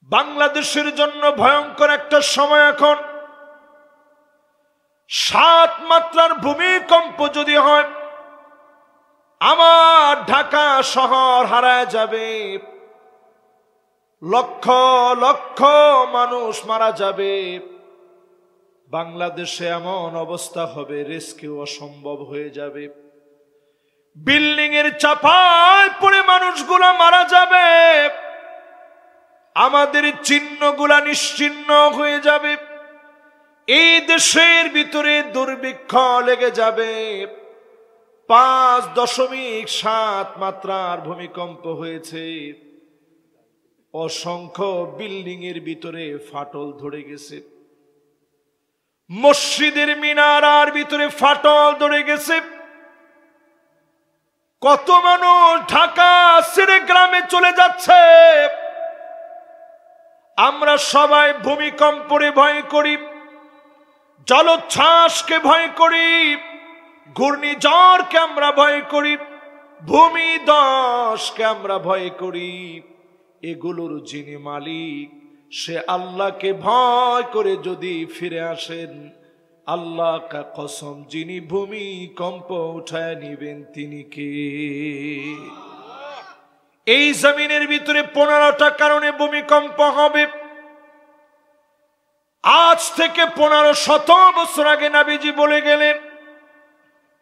বাংলাদেশের জন্য ভয়ঙ্কর একটা সময় এখন। 7 মাত্রার ভূমিকম্প যদি হয়, আমার ঢাকা শহর হারায় যাবে, লক্ষ লক্ষ মানুষ মারা যাবে। বাংলাদেশে এমন অবস্থা হবে, রেস্কিউ অসম্ভব হয়ে যাবে। বিল্ডিং এর চাপায় পড়ে মানুষগুলো মারা যাবে, আমাদের চিহ্নগুলা নিশ্চিহ্ন হয়ে যাবে। এই দেশের ভিতরে দুর্ভিক্ষ লেগে যাবে। 5.7 মাত্রার ভূমিকম্প হয়েছে, অসংখ্য বিল্ডিং এর ভিতরে ফাটল ধরে গেছে, মসজিদের মিনারার ভিতরে ফাটল ধরে গেছে। কত মানুষ ঢাকা ছেড়ে গ্রামে চলে যাচ্ছে। আমরা সবাই ভূমিকম্পে ভয় করি, জলোচ্ছ্বাসকে ভয় করি, ঘূর্ণিঝড়কে আমরা ভয় করি, ভূমিধসকে আমরা ভয় করি। এগুলোর যিনি মালিক, সে আল্লাহকে ভয় করে যদি ফিরে আসেন, আল্লাহ কা কসম, যিনি ভূমিকম্প উঠায় নিবেন তিনি কে? এই জমিনের ভিতরে 15টা কারণে ভূমিকম্প হবে। আজ থেকে 1500 বছর আগে নবীজি বলে গেলেন,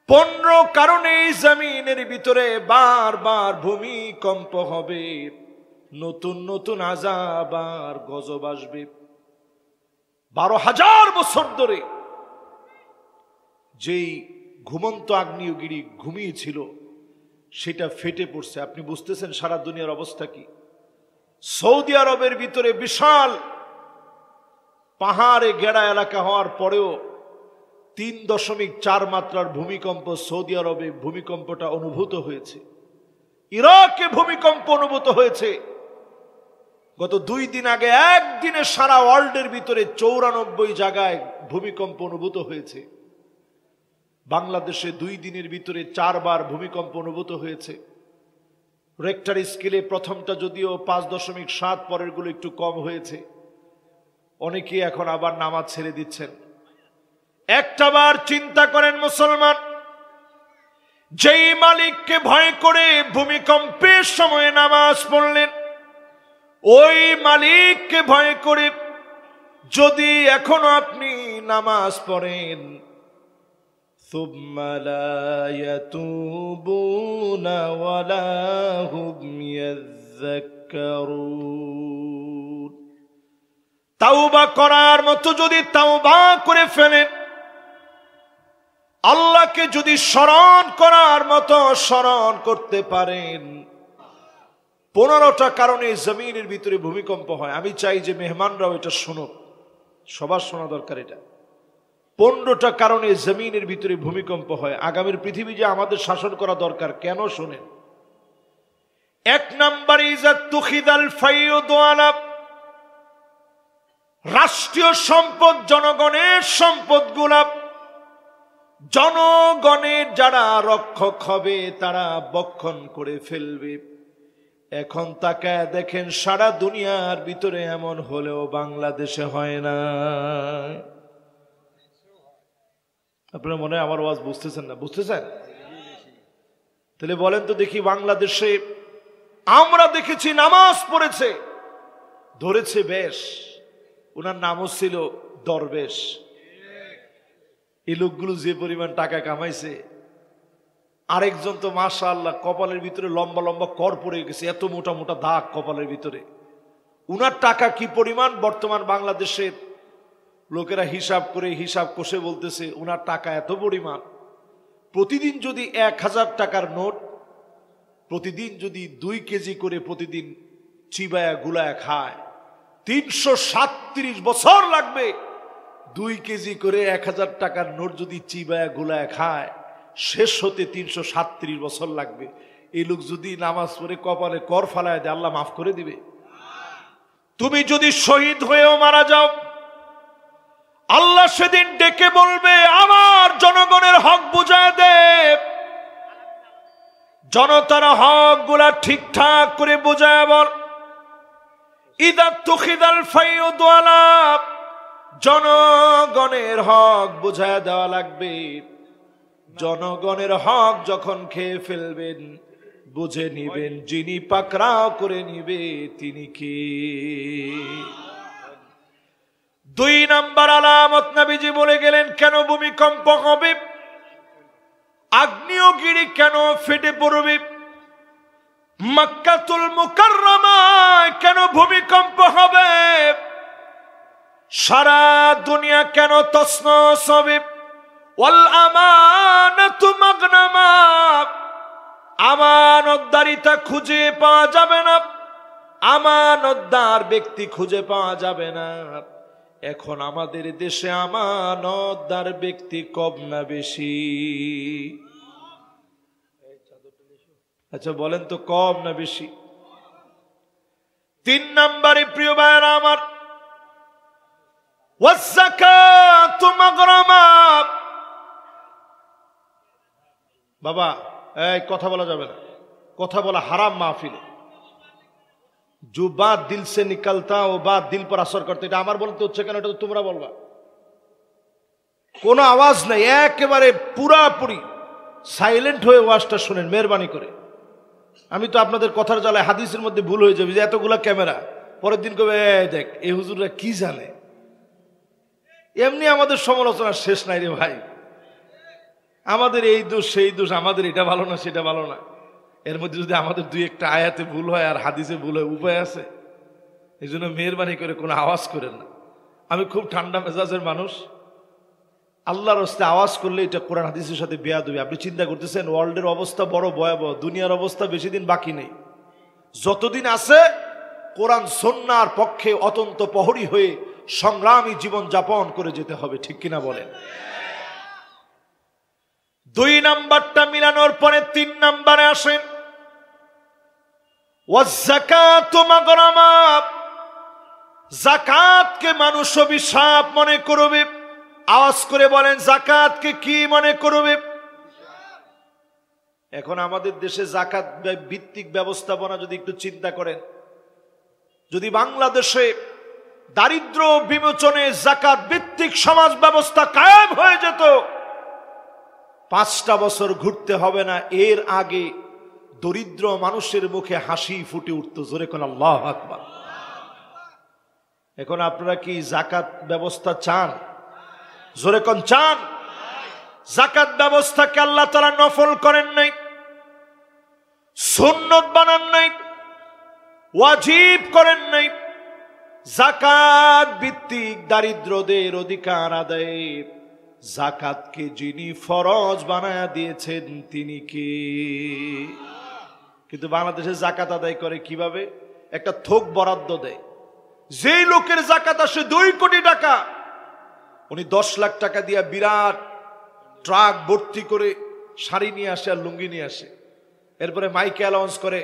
15 কারণে এই জমিনের ভিতরে বারবার ভূমিকম্প হবে, নতুন নতুন আযাব আর গজব আসবে। 12,000 বছর ধরে যেই ঘুমন্ত আগ্নেয়গিরি ঘুমিয়েছিল, সেটা ফেটে পড়ছে। আপনি বুঝতেছেন সারা দুনিয়ার অবস্থা কি? সৌদি আরবের ভিতরে বিশাল পাহাড়ে গেড়া এলাকা হওয়ার পরেও 3.4 মাত্রার ভূমিকম্প সৌদি আরবে ভূমিকম্পটা অনুভূত হয়েছে। ইরাকে ভূমিকম্প অনুভূত হয়েছে। গত 2 দিন আগে একদিনে সারা ওয়ার্ল্ডের ভিতরে 94 জায়গায় ভূমিকম্প অনুভূত হয়েছে। বাংলাদেশে 2 দিনের ভিতরে 4 বার ভূমিকম্প অনুভূত হয়েছে। রেক্টার স্কেলে প্রথমটা যদিও 5.7, পরের গুলো একটু কম হয়েছে। অনেকেই এখন আবার নামাজ ছেড়ে দিচ্ছেন। একটাবার চিন্তা করেন মুসলমান, যেই মালিককে ভয় করে ভূমিকম্পের সময় নামাজ পড়লেন, ওই মালিককে ভয় করে যদি এখনো আপনি নামাজ পড়েন, সুম্মা লা ইয়াতুবুনা ওয়ালা হুম ইয়াযাক্কারুন, তাওবা করার মতো যদি তাওবা করে ফেলেন, আল্লাহকে যদি স্মরণ করার মতো স্মরণ করতে পারেন, 15টা কারণে জমিনের ভিতরে ভূমিকম্প হয়। আমি চাই যে মেহমানরাও এটা শুনুক, সবার শোনা দরকার এটা। 15টা কারণে জমিনের ভিতরে ভূমিকম্প হয়। আগামীর পৃথিবী যে আমাদের শাসন করা দরকার, কেন শোনেন। 1 নাম্বার, ইজাত তুখিদাল ফাইয়ুদ ওয়ালা, রাষ্ট্রীয় সম্পদ, জনগণের সম্পদগুলা জনগণের যারা রক্ষক হবে তারা বক্ষণ করে ফেলবে। এখন তাকায় দেখেন সারা দুনিয়ার ভিতরে এমন হলেও বাংলাদেশে হয় না। আপনারা মনে হয় আমার আওয়াজ বুঝতেছেন না? বুঝতেছেন? তাহলে বলেন তো দেখি, বাংলাদেশে আমরা দেখেছি নামাজ পড়েছে, ধরেছে বেশ, ওনার নামও ছিল দরবেশ। এই লোকগুলো যে পরিমাণ টাকা কামাইছে, আরেকজন তো মাশাআল্লাহ কপালের ভিতরে লম্বা লম্বা কর পড়ে গেছে, এত মোটা মোটা দাগ কপালের ভিতরে। উনার টাকা কি পরিমাণ, বর্তমান বাংলাদেশের লোকেরা হিসাব করে হিসাব কষে বলতেছে উনার টাকা এত পরিমাণ। প্রতিদিন যদি 1000 টাকার নোট প্রতিদিন যদি 2 কেজি করে প্রতিদিন চিবায়া গুলায়া খায়, 337 বছর লাগবে 2 কেজি করে 1000 টাকার নোট যদি চিবায়া গুলায়া খায়, শেষ হতে 337 বছর লাগবে। এই লোক যদি নামাজ পড়ে কপালে কর ফালায় দেয়, আল্লাহ মাফ করে দিবে? তুমি যদি শহীদ হয়েও মারা যাও, আল্লাহ সেদিন ডেকে বলবে আমার জনগণের হক বুঝায় দে। জনতার হক গুলা ঠিকঠাক করে বুঝায় বল। ইদা তুখিদাল ফাইয়ুদ ওয়ালা, জনগণের হক বুঝায় দেওয়া লাগবে। জনগণের হক যখন খেয়ে ফেলবেন, বুঝে নিবেন যিনি পাকড়াও করে নিবে তিনি কে। 2 নাম্বার আলামত নবীজি বলে গেলেন কেন ভূমিকম্প হবে, আগ্নেয়গিরি কেন ফেটে পড়বে, মক্কাতুল মুকাররমায় কেন ভূমিকম্প হবে, সারা দুনিয়া কেন তছনছ হবে। ওয়াল আমানাতু মাগনামা, আমানতদারিতা খুঁজে পাওয়া যাবে না, আমানতদার ব্যক্তি খুঁজে পাওয়া যাবে না। এখন আমাদের দেশে আমানতদার ব্যক্তি কম না বেশি? আচ্ছা বলেন তো, কম না বেশি? 3 নম্বরে প্রিয় ভাইরা আমার, ওয়াজ্জাকাতু মাগরামা। বাবা এই কথা বলা যাবে না, কথা বলা হারাম মাহফিলে। जो बात दिल से निकलता वो बात दिल पर असर करते। এটা আমার বলতে হচ্ছে কেন, এটা তো তোমরা বলবা। কোনো আওয়াজ নাই, একেবারে পুরাপুরি সাইলেন্ট হয়ে ওয়াজটা শুনেন মেহেরবানি করে। আমি তো আপনাদের কথার জ্বালায় হাদিসের মধ্যে ভুল হয়ে যাবে যে এতগুলা ক্যামেরা, পরের দিন কবে দেখ এই হুজুররা কি জানে। এমনি আমাদের সমালোচনা শেষ নাই রে ভাই, আমাদের এই দোষ সেই দোষ, আমাদের এটা ভালো না সেটা ভালো না। এর মধ্যে যদি আমাদের 2-1টা আয়াতে ভুল হয় আর হাদিসে ভুল হয়, উপায় আছে? এই জন্য মেহেরবানি করে কোনো আওয়াজ করেন না। আমি খুব ঠান্ডা মেজাজের মানুষ, আল্লাহর রাস্তে আওয়াজ করলে এটা কোরআন হাদিসের সাথে বেয়াদবি। আপনি চিন্তা করতেছেন ওয়ার্ল্ডের অবস্থা বড় ভয়াবহ, দুনিয়ার অবস্থা বেশি দিন বাকি নেই। যতদিন আছে কোরআন সুন্নাহর পক্ষে অত্যন্ত প্রহরী হয়ে সংগ্রামী জীবন যাপন করে যেতে হবে, ঠিক কিনা বলেন? 2 নাম্বারটা মিলানোর পরে 3 নাম্বারে আসেন, ওয়াজ্জাকাতু মাগরামা। যাকাতকে মানুষ অভিশাপ মনে করবে। আওয়াজ করে বলেন যাকাতকে কি মনে করবে? এখন আমাদের দেশে যাকাত ভিত্তিক ব্যবস্থাপনা যদি একটু চিন্তা করেন, যদি বাংলাদেশে দারিদ্র বিমোচনে যাকাত ভিত্তিক সমাজ ব্যবস্থা কায়েম হয়ে যেত, 5টা বছর ঘুরতে হবে না, এর আগে দরিদ্র মানুষের মুখে হাসি ফুটে উঠতো। জোরে কোন আল্লাহু আকবার। এখন আপনারা কি যাকাত ব্যবস্থা চান? জোরে কোন চান? যাকাত ব্যবস্থাকে আল্লাহ তাআলা নফল করেন নাই, সুন্নত বানান নাই, ওয়াজিব করেন নাই। যাকাত ভিত্তিক দারিদ্রদের অধিকার আদায়ে যাকাতকে যিনি ফরজ বানায়া দিয়েছেন তিনি কে? কিন্তু বাংলাদেশে যাকাত আদায় করে কিভাবে? একটা থোক বরাদ্দ দেয়। যেই লোকের যাকাত আসে 2 কোটি টাকা, উনি 10 লাখ টাকা দিয়া বিরাট ট্রাক ভর্তি করে শাড়ি নিয়ে আসে আর লুঙ্গি নিয়ে আসে। এরপরে মাইকে অ্যানাউন্স করে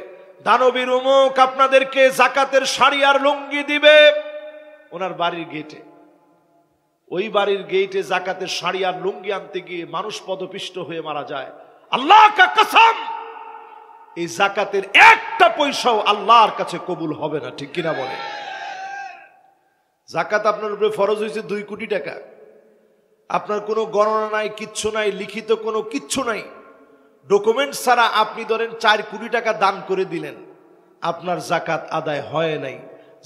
দানবীর অমুক আপনাদেরকে যাকাতের শাড়ি আর লুঙ্গি দিবে। ওনার বাড়ির গেটে, ওই বাড়ির গেটে যাকাতের শাড়ি আর লুঙ্গি আনতে গিয়ে মানুষ পদপিষ্ট হয়ে মারা যায়। আল্লাহ কা কসম, এই যাকাতের একটা পয়সাও আল্লাহর কাছে কবুল হবে না, ঠিক কিনা বলে? যাকাত আপনার উপরে ফরজ হয়েছে 2 কোটি টাকা, আপনার কোনো গণনা নাই, কিচ্ছু নাই, লিখিত কোনো কিচ্ছু নাই, ডকুমেন্ট ছাড়া আপনি ধরেন 4 কোটি টাকা দান করে দিলেন, আপনার যাকাত আদায় হয় নাই।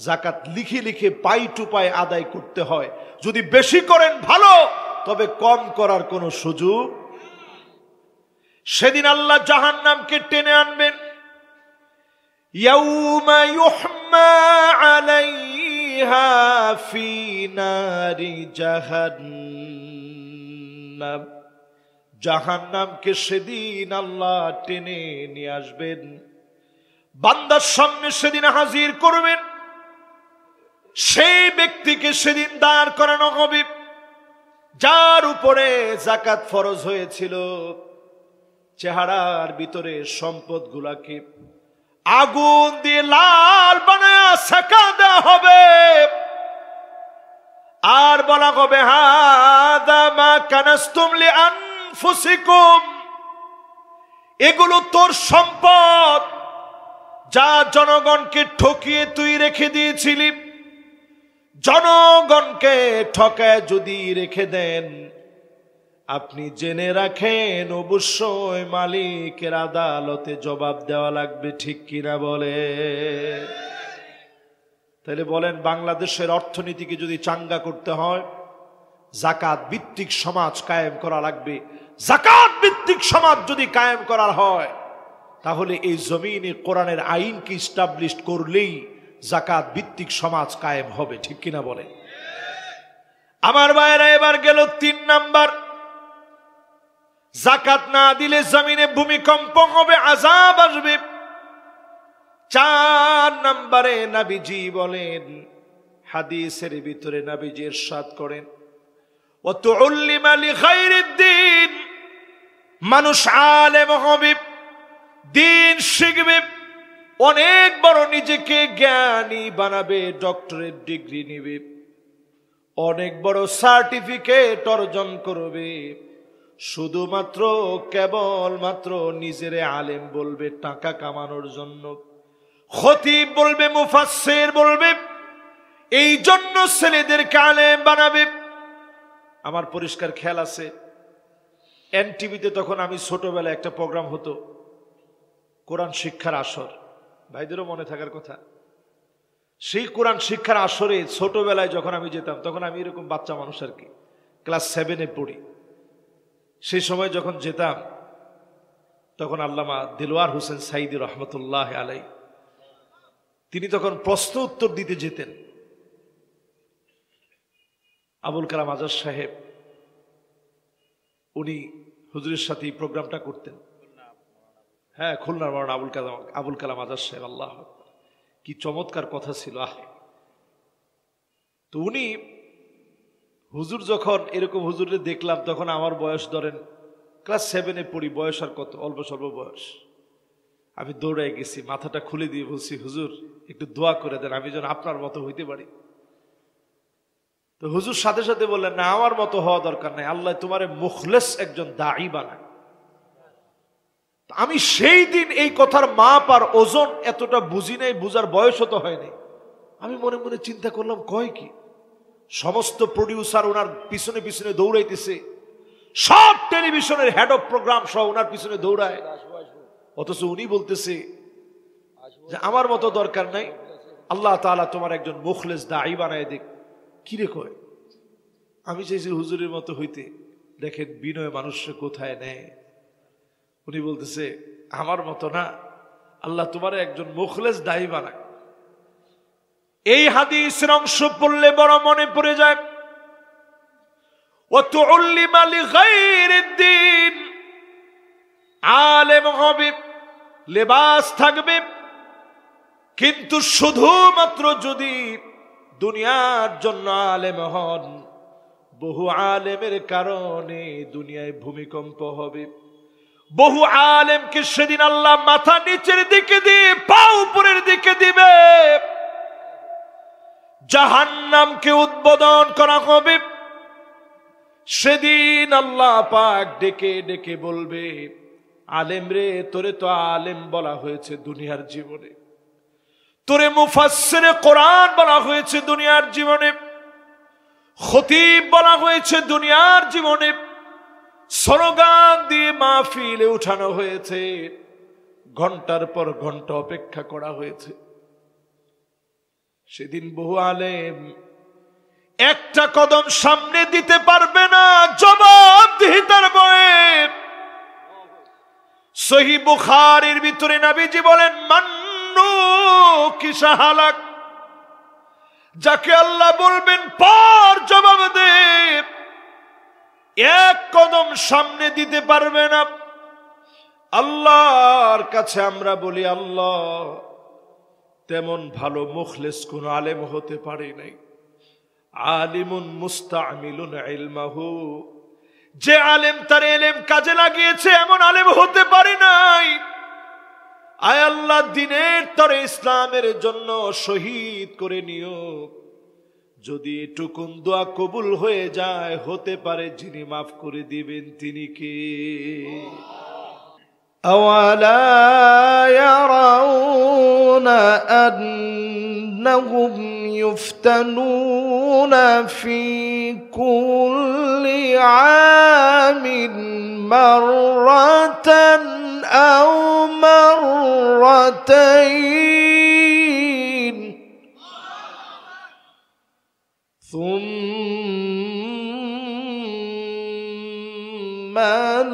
যাকাত লিখে লিখে পাই টু পাই আদায় করতে হয়। যদি বেশি করেন ভালো, তবে কম করার কোনো সুযোগ। সেদিন আল্লাহ জাহান্নামকে টেনে আনবেন। ইয়াউমা ইউহমা আলাইহা ফি নারি জাহান্নাম। জাহান্নামকে সেদিন আল্লাহ টেনে নিয়ে আসবেন, বান্দার সামনে সেদিন হাজির করবেন। সেই ব্যক্তিকে সেদিন দাঁড় করানো হবে যার উপরে যাকাত ফরজ হয়েছিল। চেহারার ভিতরে সম্পদ গুলাকে আগুন দিয়ে লাল বানায়া সেকা দেওয়া হবে, আর বলা হবে হাদা মা কানাস্তুম লিআনফুসিকুম, এগুলো তোর সম্পদ যা জনগণকে ঠকিয়ে তুই রেখে দিয়েছিলি, জনগণকে ঠকায় যদি রেখে দেন, আপনি জেনে রাখেন অবশ্যই মালিকের আদালতে জবাব দেওয়া লাগবে। ঠিক কিনা বলে? তাহলে বলেন, বাংলাদেশের অর্থনীতিকে যদি চাঙ্গা করতে হয়, যাকাত ভিত্তিক সমাজ কায়েম করা লাগবে। যাকাত ভিত্তিক সমাজ যদি কায়েম করা হয়, তাহলে এই জমিনে কোরআনের আইনকে ইস্টাবলিশ করলেই যাকাত ভিত্তিক সমাজ কায়েম হবে। ঠিক কিনা বলে? আমার ভাইরা, এবার গেল 3 নাম্বার। যাকাত না দিলে জমিনে ভূমিকম্প হবে, আযাব আসবে। 4 নম্বরে নবীজি বলেন, হাদিসের ভিতরে নবীজি ইরশাদ করেন, ওয়াতুল্লিমা লিগাইরিদ্দিন, মানুষ আলেম হবে, দিন শিখবে, অনেক বড় নিজেকে জ্ঞানী বানাবে, ডক্টরেট ডিগ্রি নেবে, অনেক বড় সার্টিফিকেট অর্জন করবে, শুধুমাত্র কেবলমাত্র নিজেরে আলেম বলবে টাকা কামানোর জন্য। খতিব বলবে, মুফাসসির বলবে, এই জন্য ছেলেদেরকে আলেম বানাবে। আমার পরিষ্কার খেয়াল আছে, এনটিভিতে তখন আমি ছোটবেলায় একটা প্রোগ্রাম হতো, কোরআন শিক্ষার আসর, ভাইদেরও মনে থাকার কথা। সেই কোরআন শিক্ষার আসরে ছোটবেলায় যখন আমি যেতাম, তখন আমি এরকম বাচ্চা মানুষ আর কি, ক্লাস 7-এ পড়ি। সেই সময় যখন যেতাম, তখন আল্লামা দিলওয়ার হোসেন সাইদি রহমতুল্লাহ আলাই, তিনি তখন প্রশ্ন উত্তর দিতে যেতেন। আবুল কালাম আজাদ সাহেব, উনি হুজুরের সাথে এই প্রোগ্রামটা করতেন। হ্যাঁ, খুলনার মৌলানা আবুল কালাম আজাদ সাহেব, আল্লাহ কি চমৎকার কথা ছিল। তো উনি হুজুর যখন এরকম হুজুরে দেখলাম, তখন আমার বয়স ধরেন ক্লাস 7-এ পড়ি, বয়স আর কত, অল্প স্বল্প বয়স। আমি দৌড়াই গেছি, মাথাটা খুলে দিয়ে বলছি, হুজুর একটু দোয়া করে দেন, আমি যেন আপনার মতো হইতে পারি। তো হুজুর সাথে সাথে বললেন, না, আমার মতো হওয়া দরকার নাই, আল্লাহ তোমারে মুখলেস একজন দাঈ বানায়। আমি সেই দিন এই কথার মাপ আর ওজন এতটা বুঝি নাই, বুঝার বয়সও তো হয়নি। আমি মনে মনে চিন্তা করলাম, কয় কি, সমস্ত প্রডিউসার ওনার পিছনে পিছনে দৌড়াইতেছে, সব টেলিভিশনের হেড অফ প্রোগ্রাম সহ ওনার পিছনে দৌড়ায়, অথচ উনি বলতেছে যে আমার মতো দরকার নাই, আল্লাহ তাআলা তোমার একজন মুখলেস দাঈ বানায় দিক। কিরে কয়, আমি চাইছি হুজুরের মতো হইতে, দেখেন বিনয় মানুষকে কোথায় নেয়। উনি বলতেছে, আমার মতো না, আল্লাহ তোমার একজন মুখলেস দাঈ বানায়। এই হাদিসের অংশ পড়লে বড় মনে পড়ে যায়, ওয়াতুল্লিমা লিগাইরিদ্দিন, আলেম হবে, লেবাস থাকবে, কিন্তু শুধুমাত্র যদি দুনিয়ার জন্য আলেম হন, বহু আলেমের কারণে দুনিয়ায় ভূমিকম্প হবে। বহু আলেমকে সেদিন আল্লাহ মাথা নিচের দিকে দিয়ে পা উপরের দিকে দিবে, জাহান্নামকে উদ্বোধন করা হবে। সেদিন আল্লাহ পাক ডেকে ডেকে বলবে, আলেম রে, তোরে তো আলেম বলা হয়েছে দুনিয়ার জীবনে, তোরে মুফাসসিরে কোরআন বলা হয়েছে দুনিয়ার জীবনে, খতিব বলা হয়েছে দুনিয়ার জীবনে, স্লোগান দিয়ে মাহফিলে উঠানো হয়েছে, ঘন্টার পর ঘন্টা অপেক্ষা করা হয়েছে। সেদিন বহু আলেম একটা কদম সামনে দিতে পারবে না, জবাবদিহিতার ভয়ে। সহিহ বুখারীর ভিতরে নবীজি বলেন, মান্নু কিসা হালাক, যাকে আল্লাহ বলবেন পর জবাব দে, এক কদম সামনে দিতে পারবে না। আল্লাহর কাছে আমরা বলি, আল্লাহ তেমন ভালো মুখলেস কোন আলেম হতে পারে নাই। আলিমুন মুস্তামিলুন ইলমাহু, যে আলেম তার ইলম কাজে লাগিয়েছে, এমন আলেম হতে পারে নাই। আয় আল্লাহ, দিনের তরে ইসলামের জন্য শহীদ করে নিও। যদি এটুকুন দোয়া কবুল হয়ে যায়, হতে পারে যিনি মাফ করে দিবেন তিনি কে? أولا يرون أنهم يفتنون في كل عام مرة أو مرتين ثم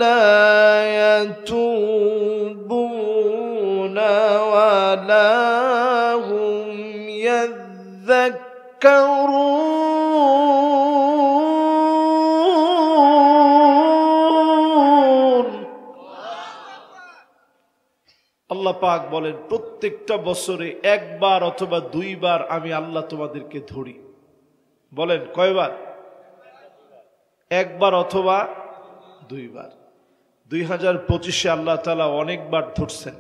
لا يتوبون ولا هم يذكرون আল্লাহ পাক বলেন প্রত্যেকটা বছরে একবার অথবা দুইবার আমি আল্লাহ তোমাদেরকে ধরি। বলেন কয়বার? একবার অথবা দুইবার। 2025-এ আল্লাহ তাআলা অনেকবার ধরছেন।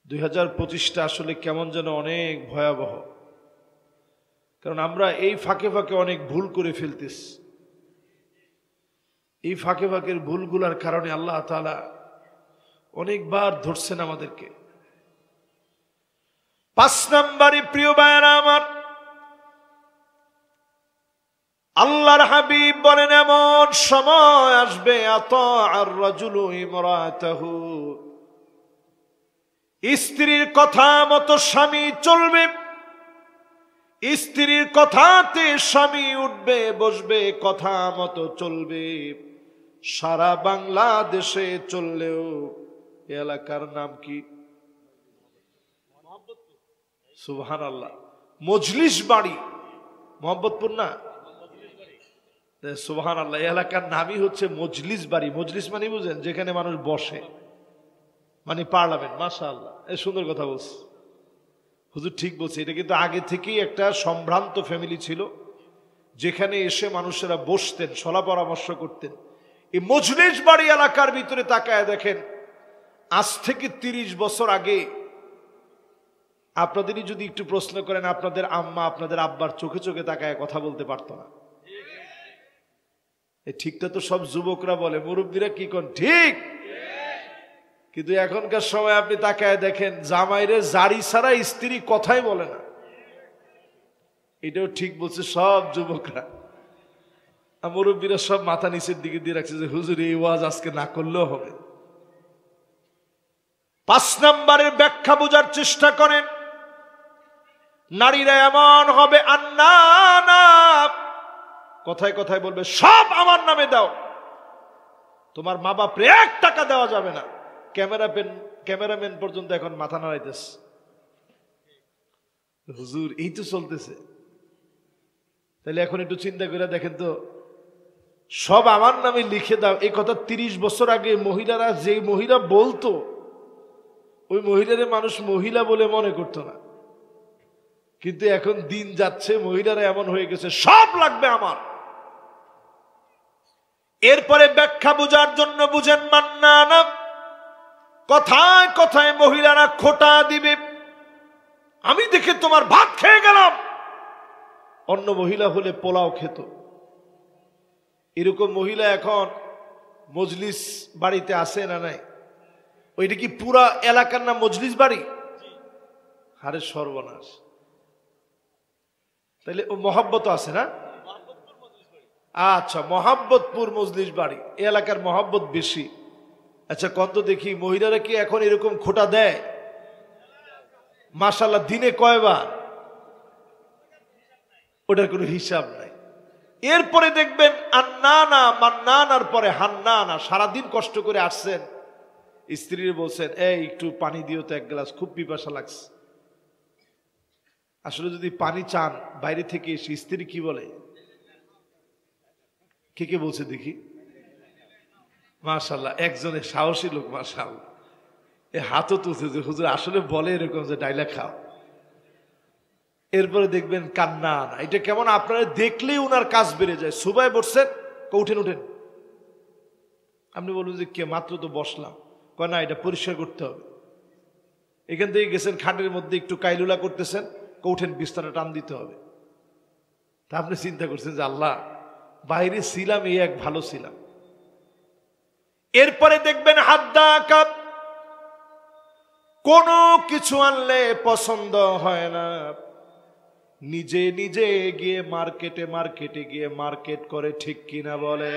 2025টা আসলে কেমন যেন অনেক ভয়াবহ, কারণ আমরা এই ফাঁকে ফাঁকে অনেক ভুল করে ফেলতেছি। এই ফাঁকে ফাঁকের ভুলগুলার কারণে আল্লাহ তাআলা অনেকবার ধরছেন আমাদেরকে। 5 নম্বরে প্রিয় ভাইরা আমার, আল্লাহর হাবিব বলেন এমন সময় আসবে আতাআর রাজুলু ইমরাতাহু, স্ত্রীর কথা মতো স্বামী চলবে, স্ত্রীর কথাতে স্বামী উঠবে বসবে, কথা মতো চলবে। সারা বাংলাদেশে চললেও এলাকার নাম কি? সুবহানাল্লাহ। মজলিস বাড়ি মোহাম্মদপুর না? সুবহানাল্লাহ। এলাকার নামই হচ্ছে মজলিস বাড়ি। মজলিস মানে বুঝেন যেখানে মানুষ বসে, মানে পার্লামেন্ট। মাশাআল্লাহ, এই সুন্দর কথা বলছে হুজুর, ঠিক বলছে। এটা কিন্তু আগে থেকেই একটা সম্ভ্রান্ত ফ্যামিলি ছিল, যেখানে এসে মানুষেরা বসতেন, সলা পরামর্শ করতেন। এই মজলিস বাড়ি এলাকার ভিতরে তাকায় দেখেন, আজ থেকে 30 বছর আগে আপনাদেরই যদি একটু প্রশ্ন করেন, আপনাদের আম্মা আপনাদের আব্বার চোখে চোখে তাকায় কথা বলতে পারতো না। এই ঠিকটা তো সব যুবকরা বলে, মুরব্বীরা কি কোন ঠিক। কিন্তু এখনকার সময় আপনি তাকায় দেখেন, জামাইরে জারি ছাড়া স্ত্রী কথাই বলে না। এটাও ঠিক বলছে সব যুবকরা। মুরব্বীরা সব মাথা নিচের দিকে দিয়ে রাখছে যে হুজুর এই ওয়াজ আজকে না করলেও হবে। 5 নম্বরের ব্যাখ্যা বোঝার চেষ্টা করেন। নারীরা এমন হবে আন্নানা, কথায় কথায় বলবে সব আমার নামে দাও, তোমার মা বাপরে 1 টাকা দেওয়া যাবে না। ক্যামেরাম্যান পর্যন্ত এখন মাথা নাড়াইতেছে, হুজুর এই তো চলতেছে। তাহলে এখন একটু চিন্তা করে দেখেন তো, সব আমার নামে লিখে দাও, এই কথা 30 বছর আগে মহিলারা, যে মহিলা বলতো ওই মহিলারে মানুষ মহিলা বলে মনে করতো না। কিন্তু এখন দিন যাচ্ছে, মহিলারা এমন হয়ে গেছে সব লাগবে আমার। এরপরে ব্যাখ্যা বোঝার জন্য বুঝেন মান্নানা, কথায় কথায় মহিলারা খোঁটা দিবে, আমি দেখে তোমার ভাত খেয়ে গেলাম। অন্য মহিলা হলে পোলাও খেত। এরকম মহিলা এখন মজলিস বাড়িতে আসে না নাই? ওইটা কি পুরা এলাকার নাম মজলিস বাড়ি? হারে সর্বনাশ। তাহলে ও মহব্বত আছে না? আচ্ছা, মহাব্বতপুর মজলিস বাড়ি, এই এলাকার মহব্বত বেশি। আচ্ছা কত দেখি মহিলারা কি এখন এরকম খোঁটা দেয়? মাশাআল্লাহ, দিনে কয়বার? ওটার কোনো হিসাব নাই। এরপরে দেখবেন আন্নানা, মান্নানার পরে হান্নানা। সারাদিন কষ্ট করে আসছেন, স্ত্রীর বলছেন এই একটু পানি দিও তো 1 গ্লাস, খুব পিপাসা লাগছে। আসলে যদি পানি চান বাইরে থেকে এসে, স্ত্রী কি বলে? কে কে বলছে দেখি? মাশাআল্লাহ, একজনের সাহসী লোক, মাশাআল্লাহ, এ হাতও তুলছে যে হুজুর আসলে বলে এরকম যে ডাইলা খাও। এরপরে দেখবেন কান্না আনা। এটা কেমন, আপনারা দেখলেই ওনার কাজ বেড়ে যায়। সুবাই বসছেন, উঠেন উঠেন। আপনি বলুন যে কে, মাত্র তো বসলাম। কয় না, এটা পরিষ্কার করতে হবে। এখান থেকে গেছেন খাটের মধ্যে একটু কাইলুলা করতেছেন, উঠেন বিছানা টান দিতে হবে। তা আপনি চিন্তা করছেন যে আল্লাহ, বাইরে ছিলাম এই এক ভালো ছিলাম, এরপরে দেখবেন হাদ্দাকা, কোনো কিছু আনলে পছন্দ হয় না, নিজে নিজে গিয়ে মার্কেটে গিয়ে মার্কেট করে, ঠিক কিনা বলে?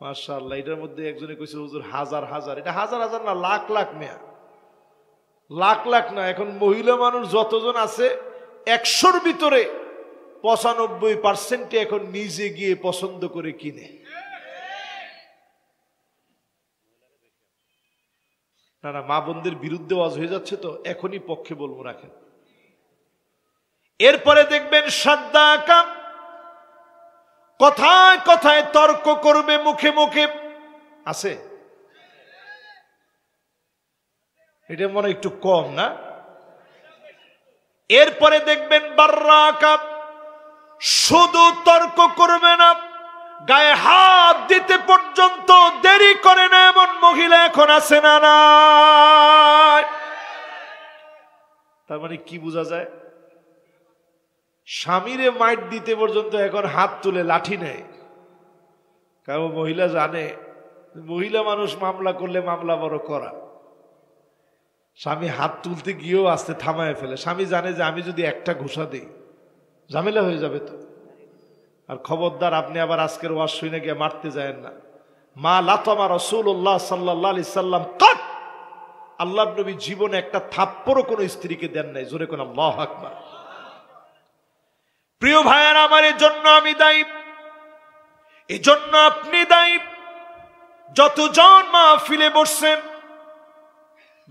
মাশাআল্লাহ। এটার মধ্যে একজনে কইছে হুজুর হাজার হাজার, এটা হাজার হাজার না, লাখ লাখ মেয়া, লাখ লাখ না। এখন মহিলা মানুষ যতজন আছে 100-র ভিতরে 95% এখন নিজে গিয়ে পছন্দ করে কিনে। না না, মা বোনদের বিরুদ্ধে ওয়াজ হয়ে যাচ্ছে তো, এখনই পক্ষে বলবো, রাখেন। এরপরে দেখবেন সাদ্দাকা, কথায় কথায় তর্ক করবে, মুখে মুখে আছে। এটা মনে একটু কম না? এরপরে দেখবেন বাররাকা, শুধু তর্ক করবে না, গায়ে হাত দিতে পর্যন্ত দেরি করে না, এমন মহিলা এখন আছে না নাই? তার মানে কি বোঝা যায়? স্বামীরে মাইট দিতে পর্যন্ত এখন হাত তুলে লাঠি নেয়। কারণ মহিলা জানে মহিলা মানুষ মামলা করলে মামলা বড় করা। স্বামী হাত তুলতে গিয়েও আস্তে থামায় ফেলে। স্বামী জানে যে আমি যদি একটা ঘুষা দিই ঝামেলা হয়ে যাবে তো। আর খবরদার আপনি আবার আজকের ওয়াজ শুনে গিয়ে মারতে যায় না। মা লাতামা রাসূলুল্লাহ সাল্লাল্লাহু আলাইহি সাল্লাম কত, আল্লাহর নবী জীবনে একটা থাপ্পড়ও কোনো স্ত্রীকে দেন নাই। জোরে কোন আল্লাহু আকবার। প্রিয় ভাইয়েরা আমার, এর জন্য আমি দায়ী, এই জন্য আপনি দায়ী। যতজন মাহফিলে বসছেন,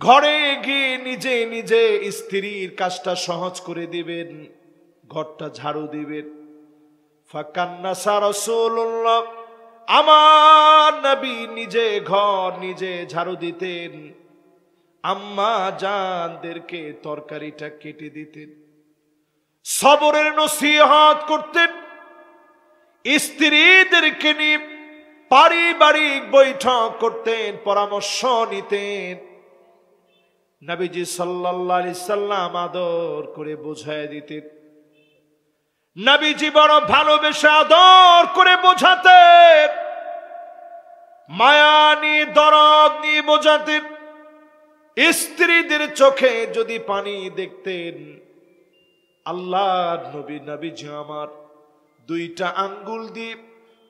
ঘরে গিয়ে নিজে নিজে স্ত্রীর কাজটা সহজ করে দিবেন, ঘরটা ঝাড়ু দিবেন। ফাকান্নাসা রাসূলুল্লাহ, আমার নবী নিজে ঘর নিজে ঝাড়ু দিতেন, আম্মা জানদেরকে তরকারিটা কেটে দিতেন, সবরের নসিহত করতেন, স্ত্রীদেরকে নিয়ে পারিবারিক বৈঠক করতেন, পরামর্শ নিতেন। নবীজি সাল্লাল্লাহু আলাইহি সাল্লাম আদর করে বোঝায় দিতেন। নবীজি বড় ভালোবেসে আদর করে বোঝাতেন, মায়া নিয়ে দরদ নিয়ে বোঝাতেন। স্ত্রীদের চোখে যদি পানি দেখতেন, আল্লাহর নবী নবীজি আমার দুইটা আঙ্গুল দিয়ে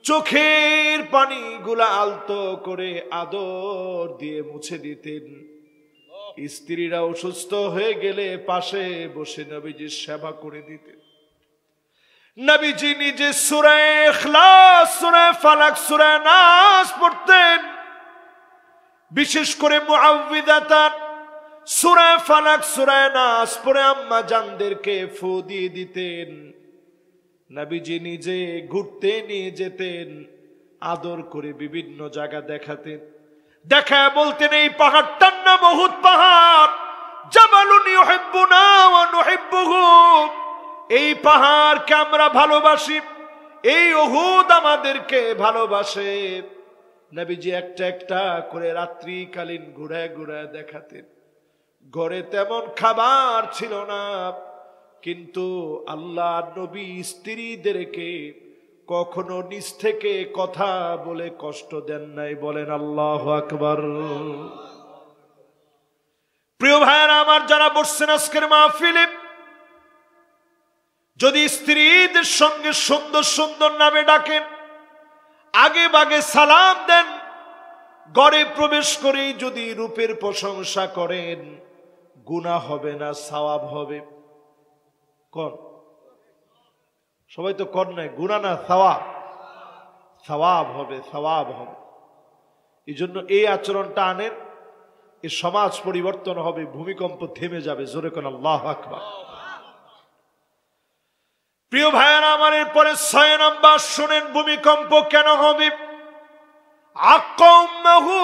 চোখের পানিগুলা আলতো করে আদর দিয়ে মুছে দিতেন। স্ত্রীরা অসুস্থ হয়ে গেলে পাশে বসে নবীজির সেবা করে দিতেন। নবীজি নিজে সূরা ইখলাস, সূরা ফালাক, সূরা নাস পড়তেন। বিশেষ করে মুআউযিযাতান, সূরা ফালাক, সূরা নাস পড়ে আম্মা জানদেরকে ফু দিয়ে দিতেন। নবীজি নিজে ঘুরতে নিয়ে যেতেন, আদর করে বিভিন্ন জায়গা দেখাতেন। দেখা বলতেন, এই পাহাড়টার নাম উহুদ পাহাড়, জাবালুন ইউহিব্বুনা ওয়া নুহিব্বুহু। এই পাহাড়কে আমরা ভালোবাসি, এই উহুদ আমাদেরকে ভালোবাসে। নবীজি একটা একটা করে রাত্রিকালীন ঘুরায় ঘুরায় দেখাতেন। ঘরে তেমন খাবার ছিল না, কিন্তু আল্লাহ নবী স্ত্রীদেরকে কখনো নিজ থেকে কথা বলে কষ্ট দেন নাই। বলেন আল্লাহু আকবার। প্রিয় ভাইয়েরা আমার, যারা বসছেন আজকের মাহফিলে, যদি স্ত্রীদের সঙ্গে সুন্দর সুন্দর নামে ডাকেন, আগে বাগে সালাম দেন, ঘরে প্রবেশ করেই যদি রূপের প্রশংসা করেন, গুনাহ হবে না, সওয়াব হবে। কোন সবাই তো কর নাই, গুনাহ না সওয়াব, সওয়াব হবে, সওয়াব হবে। এই জন্য এই আচরণটা আনেন, এই সমাজ পরিবর্তন হবে, ভূমিকম্প থেমে যাবে। জোরে কোন আল্লাহু আকবার। প্রিয় ভাইয়েরা আমার, এরপরে 6 নাম্বার শুনেন, ভূমিকম্প কেন হবে। আকাউম্মাহু,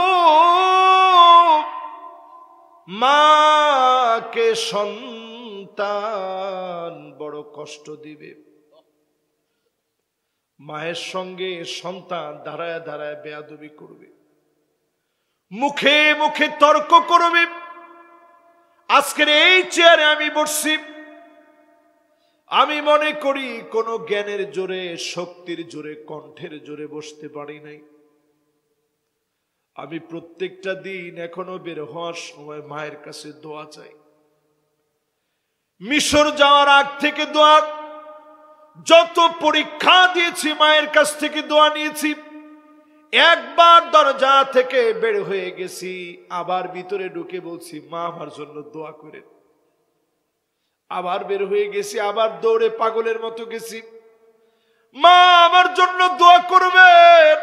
মাকে সন্তান বড় কষ্ট দিবে। মায়ের সঙ্গে সন্তান দাঁড়ায় দাঁড়ায় বেয়াদবি করবে, মুখে মুখে তর্ক করবে। আজকের এই চেয়ারে আমি বসছি, আমি মনে করি কোন জ্ঞানের জোরে, শক্তির জোরে, কণ্ঠের জোরে বসতে পারি নাই। আমি প্রত্যেকটা দিন এখনো বের হওয়ার সময় মায়ের কাছে দোয়া চাই। মিশর যাওয়ার আগ থেকে দোয়া, যত পরীক্ষা দিয়েছি মায়ের কাছ থেকে দোয়া নিয়েছি। একবার দরজা থেকে বের হয়ে গেছি, আবার ভিতরে ঢুকে বলছি মা আমার জন্য দোয়া করেন। আবার বের হয়ে গেছি, আবার দৌড়ে পাগলের মতো গেছি, মা আমার জন্য দোয়া করবেন।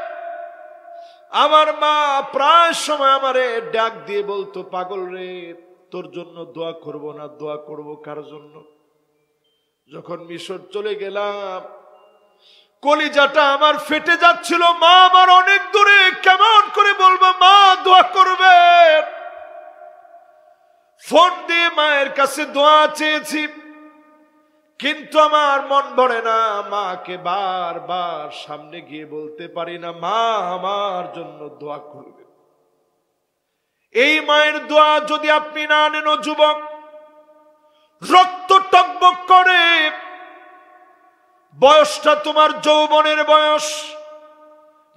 আমার মা প্রায় সময় আমারে ডাক দিয়ে বলতো, পাগল রে, তোর জন্য দোয়া করব না, দোয়া করব কার জন্য? যখন মিশর চলে গেলাম, কলিজাটা আমার ফেটে যাচ্ছিল। মা আমার অনেক দূরে, কেমন করে বলবো মা দোয়া করবেন? ফোন দিয়ে মায়ের কাছে দোয়া চেয়েছি, কিন্তু আমার মন ভরে না। মাকে বারবার সামনে গিয়ে বলতে পারি না, মা আমার জন্য দোয়া করবে। এই মায়ের দোয়া যদি আপনি না নেন, যুবক, রক্ত টকবক করে, বয়সটা তোমার যৌবনের বয়স,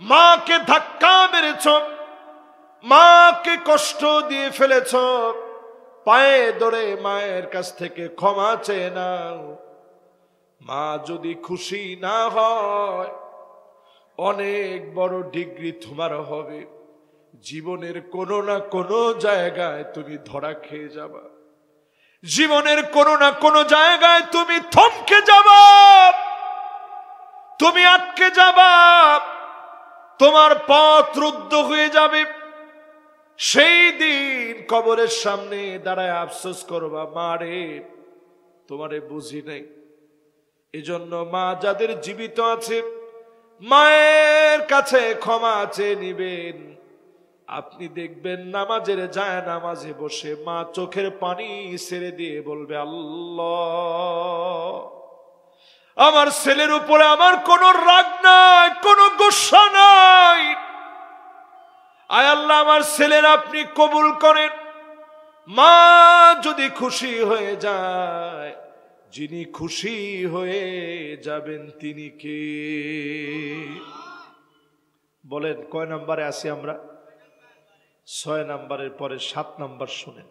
মাকে ধাক্কা মেরেছ, মাকে কষ্ট দিয়ে ফেলেছ, পায়ে ধরে মায়ের কাছ থেকে ক্ষমা চেয়ে নাও। মা যদি খুশি না হয়, অনেক বড় ডিগ্রি তোমার হবে, জীবনের কোনো না কোনো জায়গায় তুমি ধরা খেয়ে যাবা, জীবনের কোনো না কোনো জায়গায় তুমি থমকে যাবা, তুমি আটকে যাবা, তোমার পথ রুদ্ধ হয়ে যাবে। সেই দিন কবরের সামনে দাঁড়ায় আফসোস করবা, মা রে তোমারে বুঝি নাই। এজন্য মা যাদের জীবিত আছে, মায়ের কাছে ক্ষমা চেয়ে নিবেন। আপনি দেখবেন নামাজের যায় নামাজে বসে মা চোখের পানি ছেড়ে দিয়ে বলবে, আল্লাহ, আমার ছেলের উপরে আমার কোনো রাগ নাই, কোনো গোসা নাই। আয় আল্লাহ, আমার ছেলের আপনি কবুল করেন। মা যদি খুশি হয়ে যায়, যিনি খুশি হয়ে যাবেন তিনি কে? বলেন কয় নম্বরে আছি আমরা? 6 নম্বরের পরে 7 নম্বর শুনেন।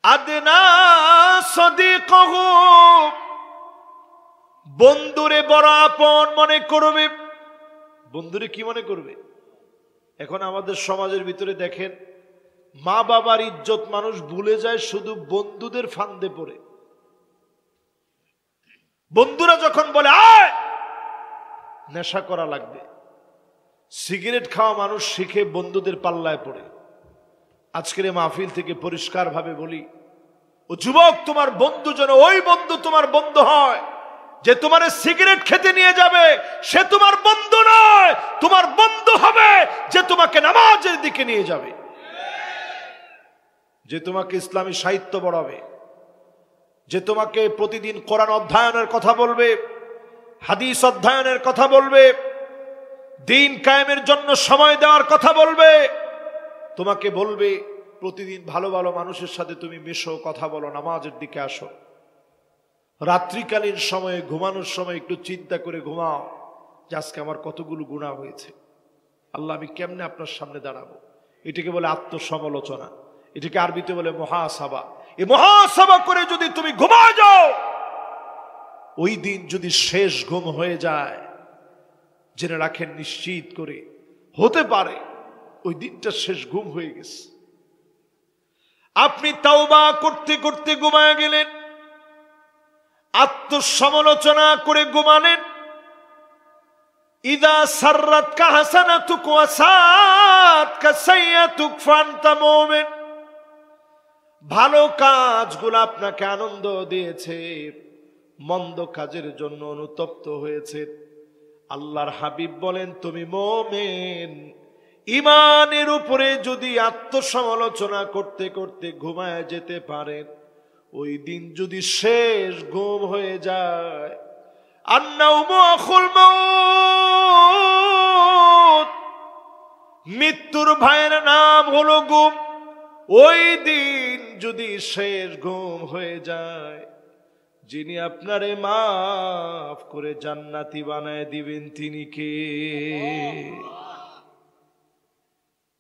আদনা সদিকহু, বন্ধুরে বড় আপন মনে করবে। বন্ধুরে কি মনে করবে? এখন আমাদের সমাজের ভিতরে দেখেন, মা বাবার ইজ্জত মানুষ ভুলে যায় শুধু বন্ধুদের ফান্দে পড়ে। বন্ধুরা যখন বলে আয় নেশা করা লাগবে, সিগারেট খাওয়া মানুষ শিখে বন্ধুদের পাল্লায় পড়ে। আজকের এই মাহফিল থেকে পরিষ্কার ভাবে বলি, ও যুবক, তোমার বন্ধু যেন ওই বন্ধু তোমার বন্ধু হয় যে তোমার সিগারেট খেতে নিয়ে যাবে। সে তোমার বন্ধু নয়, তোমার বন্ধু হবে যে তোমাকে নামাজের দিকে নিয়ে যাবে, যে তোমাকে ইসলামী সাহিত্য পড়াবে, যে তোমাকে প্রতিদিন কোরআন অধ্যয়নের কথা বলবে, হাদিস অধ্যয়নের কথা বলবে, দিন কায়েমের জন্য সময় দেওয়ার কথা বলবে, তোমাকে বলবে প্রতিদিন ভালো ভালো মানুষের সাথে তুমি মেশো, কথা বলো, নামাজের দিকে আসো। রাত্রিকালীন সময়ে ঘুমানোর সময় একটু চিন্তা করে ঘুমাও যে আজকে আমার কতগুলো গুনাহ হয়েছে, আল্লাহ আমি কেমনে আপনার সামনে দাঁড়াবো। এটাকে বলে আত্মসমালোচনা, এটাকে আরবিতে বলে মুহাসাবা। এই মুহাসাবা করে যদি তুমি ঘুমায় যাও, ওই দিন যদি শেষ ঘুম হয়ে যায়, জেনে রাখেন নিশ্চিত করে হতে পারে ওই দিনটা শেষ ঘুম হয়ে গেছে। আপনি তাওবা করতে করতে ঘুমায় গেলেন, আত্মসমালোচনা করে ঘুমালেন। ইদা সাররাতকা হাসানাতুক ওয়া সাআতকা সাইয়্যাতুক ফান্তা মুমিন। ভালো কাজগুলো আপনাকে আনন্দ দিয়েছে, মন্দ কাজের জন্য অনুতপ্ত হয়েছে, আল্লাহর হাবিব বলেন তুমি মুমিন। ঈমানের উপরে যদি আত্মসমালোচনা করতে করতে ঘুমায় যেতে পারেন, ওই দিন যদি শেষ ঘুম হয়ে যায়, আন্নাউমু আখুল মাউত, মৃত্যুর ভাইয়ের নাম হলো ঘুম। ওই দিন যদি শেষ ঘুম হয়ে যায়, যিনি আপনারে মাফ করে জান্নাতি বানায় দিবেন তিনি কে?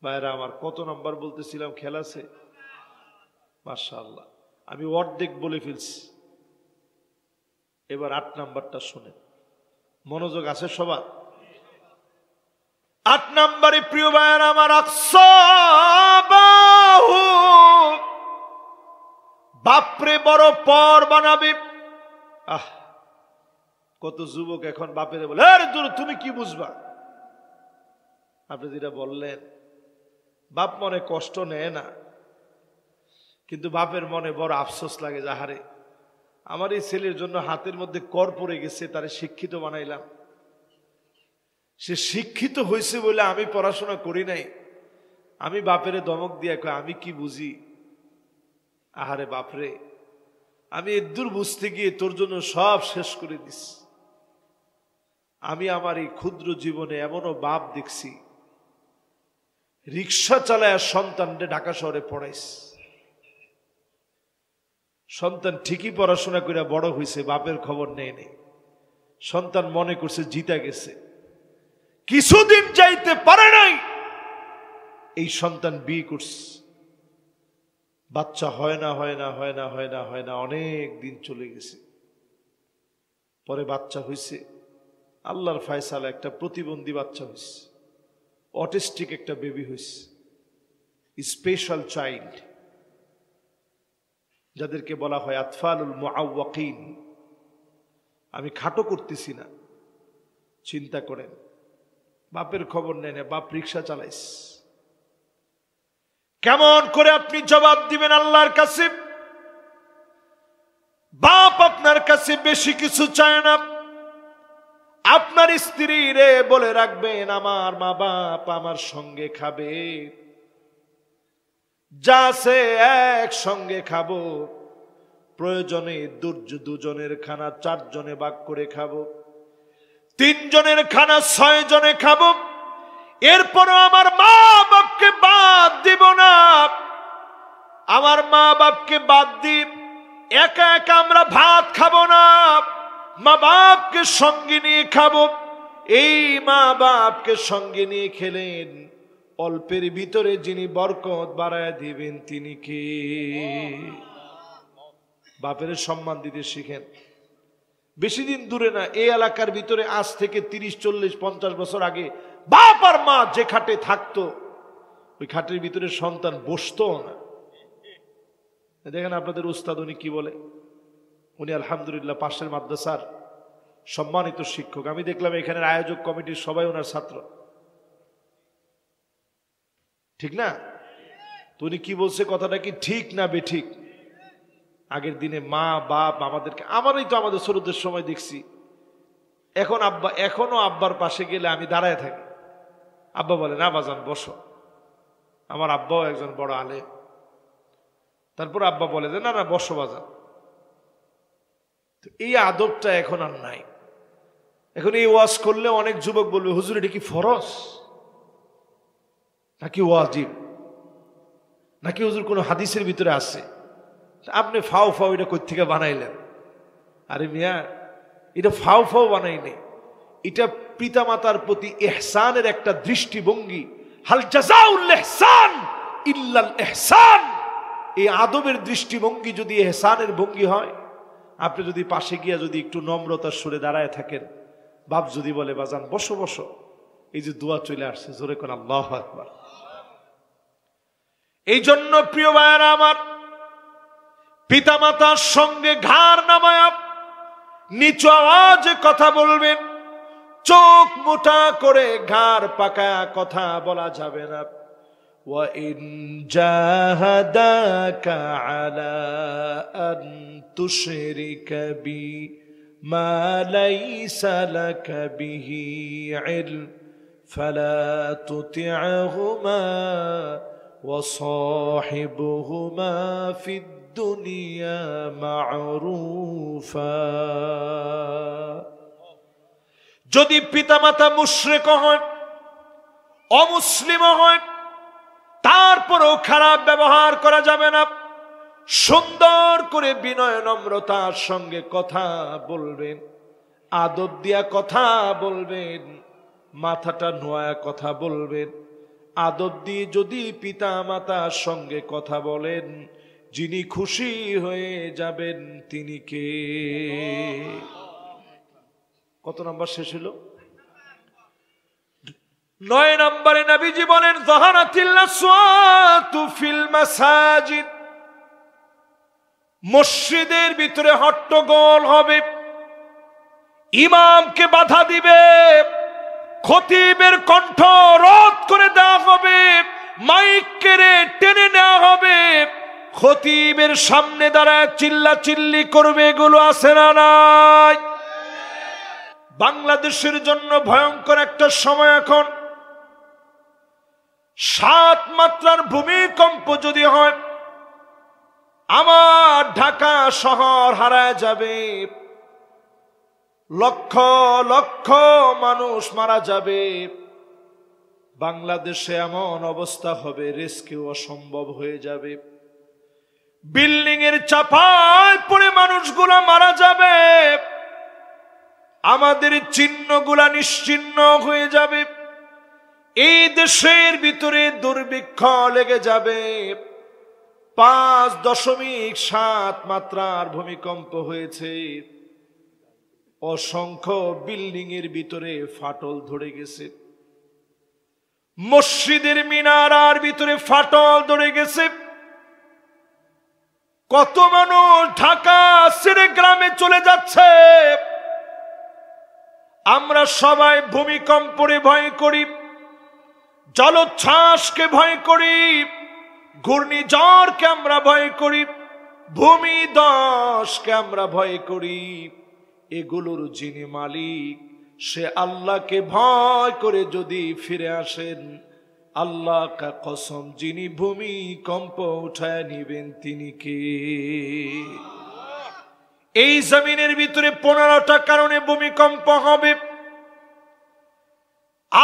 ভাইরা আমার, কত নাম্বার বলতেছিলাম খেয়াল আছে? মাশাআল্লাহ, আমি অর্ধেক বলে ফেলছি। এবার 8 নাম্বারটা শুনেন, মনোযোগ আছে সবার। 8 নাম্বারে প্রিয় ভাইরা আমার, আকসাবাহু, বাপরে বড় পর বানাবে। কত যুবক এখন বাপেরে বলে, আরে দূর, তুমি কি বুঝবা? আপনি যেটা বললেন, বাপ মনে কষ্ট নেয় না, কিন্তু বাপের মনে বড় আফসোস লাগে, যাহারে আমার এই ছেলের জন্য হাতের মধ্যে কর পড়ে গেছে, তারে শিক্ষিত বানাইলাম, সে শিক্ষিত হয়েছে বলে আমি পড়াশোনা করি নাই। আমি বাপেরে ধমক দিয়া কই, আমি কি বুঝি? আহারে বাপরে, আমি এদূর বুঝতে গিয়ে তোর জন্য সব শেষ করে দিস। আমি আমার এই ক্ষুদ্র জীবনে এমনও বাপ দেখছি, রিক্সা চালায় সন্তানকে ঢাকা শহরে পড়াইস। সন্তান ঠিকই পড়াশোনা করে বড় হয়েছে, বাপের খবর নেই নেই। সন্তান মনে করছে জিতা গেছে, কিছুদিন যাইতে পারে নাই, এই সন্তান বিয়ে করছে, বাচ্চা হয় না হয় না হয় না হয় না হয় না, অনেক দিন চলে গেছে। পরে বাচ্চা হয়েছে, আল্লাহর ফয়সালা একটা প্রতিবন্ধী বাচ্চা হয়েছে, অটিস্টিক একটা বেবি হয়েছে, স্পেশাল চাইল্ড, যাদেরকে বলা হয় আতফালুল মুআওয়াকিন। আমি খাটো করতেছি না, চিন্তা করেন, বাপের খবর নেয় না, বাপ রিক্সা চালাইস। কেমন করে আপনি জবাব দিবেন আল্লাহর কাছে? বাপ আপনার কাছে বেশি কিছু চায় না। আপনার স্ত্রী রে বলে রাখবেন, আমার মা বাপ আমার সঙ্গে খাবে, যা সে একসঙ্গে খাবো, প্রয়োজনে দুজনের খানা 4 জনে ভাগ করে খাবো, 3 জনের খানা 6 জনে খাবো। এরপরও আমার মা বাপকে বাদ দিব না। আমার মা বাপকে বাদ দিয়ে একা একা আমরা ভাত খাবো না, মা বাপকে সঙ্গে নিয়ে খাবো। এই মা বাপকে সঙ্গে নিয়ে খেলেন, অল্পের ভিতরে যিনি বরকত বাড়ায় দিবেন তিনি কে? বাপের সম্মান দিতে শিখেন। বেশি দিন দূরে না, এই এলাকার ভিতরে আজ থেকে 30, 40, 50 বছর আগে বাপ আর মা যে খাটে থাকতো, ওই খাটের ভিতরে সন্তান বসতো না। দেখেন আপনাদের উস্তাদ উনি কি বলে, উনি আলহামদুলিল্লাহ পাশের মাদ্রাসার সম্মানিত শিক্ষক। আমি দেখলাম এখানের আয়োজক কমিটির সবাই ওনার ছাত্র, ঠিক না? তো উনি কি বলছে, কথাটা কি ঠিক না বেঠিক? আগের দিনে মা বাপ আমাদেরকে, আমারই তো আমাদের ছোটদের সময় দেখছি, এখনো আব্বার পাশে গেলে আমি দাঁড়ায় থাকি, আব্বা বলে না বাজান বসো। আমার আব্বাও একজন বড় আলেম, তারপর আব্বা বলে যে না না বসো বাজান। তো এই আদবটা এখন আর নাই। এখন এই ওয়াজ করলে অনেক যুবক বলবে, হুজুর এটা কি ফরজ নাকি ওয়াজিব, নাকি হুজুর কোনো হাদিসের ভিতরে আছে? আপনি ফাও ফাও এটা কই থেকে বানাইলেন? আরে মিয়া, এটা ফাও ফাও বানাইনি, এটা পিতামাতার প্রতি ইহসানের একটা দৃষ্টিভঙ্গি। হাল জাযাউল ইহসান ইল্লাল ইহসান। এই আদবের দৃষ্টিভঙ্গি যদি ইহসানের ভঙ্গি হয়, আপনি যদি পাশে গিয়া যদি একটু নম্রতার সুরে দাঁড়ায় থাকেন, বাপ যদি বলে বাজান বসো বসো, এই যে দোয়া চলে আসছে, জোরে কোন আল্লাহু আকবার। এই জন্য প্রিয় ভাইয়েরা আমার, পিতামাতার সঙ্গে ঘাড় নামায়া নিচু আওয়াজে কথা বলবেন, চোখ মোটা করে ঘাড় পাকায়া কথা বলা যাবে না। وَإِنْ جَاهَدَاكَ عَلَىٰ أَن تُشْرِكَ بِي مَا لَيْسَ لَكَ بِهِ عِلْمٌ فَلَا تُطِعْهُمَا وَصَاحِبْهُمَا فِي الدُّنْيَا مَعْرُوفًا। যদি পিতামাতা মুশরিক হয়, অমুসলিম হয়, তারপরও খারাপ ব্যবহার করা যাবে না। সুন্দর করে বিনয় নম্রতার সঙ্গে কথা বলবেন, আদব দিয়া কথা বলবেন, মাথাটা নোয়া কথা বলবেন। আদব দিয়ে যদি পিতা মাতার সঙ্গে কথা বলেন, যিনি খুশি হয়ে যাবেন তিনি কে? কত নাম্বার শেষ হলো? 9 নম্বরে নবীজি বলেন যাহারাতিল আসওয়াতু ফিল মাসাজিদ, মসজিদের ভিতরে হট্টগোল হবে, ইমামকে বাধা দিবে, খতিবের কণ্ঠ রোধ করে দেওয়া হবে, মাইক কেড়ে টেনে নেওয়া হবে, খতিবের সামনে দাঁড়ায় চিল্লাচিল্লি করবে। এগুলো আছে না নাই? বাংলাদেশের জন্য ভয়ঙ্কর একটা সময় এখন। 7 মাত্রার ভূমিকম্প যদি হয়, আমার ঢাকা শহর হারায় যাবে, লক্ষ লক্ষ মানুষ মারা যাবে। বাংলাদেশে এমন অবস্থা হবে, রেস্কিউ অসম্ভব হয়ে যাবে। বিল্ডিং এর চাপায় পড়ে মানুষগুলা মারা যাবে, আমাদের চিহ্নগুলা নিশ্চিহ্ন হয়ে যাবে। এই দেশের ভিতরে দুর্ভিক্ষ লেগে যাবে। 5.7 মাত্রার ভূমিকম্প হয়েছে, অসংখ্য বিল্ডিং এর ভিতরে ফাটল ধরে গেছে, মসজিদের মিনারার ভিতরে ফাটল ধরে গেছে। কত মানুষ ঢাকা ছেড়ে গ্রামে চলে যাচ্ছে। আমরা সবাই ভূমিকম্পরে ভয় করি, জলোচ্ছ্বাসকে ভয় করি, ঘূর্ণিঝড়কে আমরা ভয় করি, ভূমিধসকে আমরা ভয় করি। এগুলোর যিনি মালিক, সে আল্লাহকে ভয় করে যদি ফিরে আসেন, আল্লাহ কা কসম, যিনি ভূমিকম্প উঠায় নিবেন তিনি কে? এই জমিনের ভিতরে 15টা কারণে ভূমিকম্প হবে।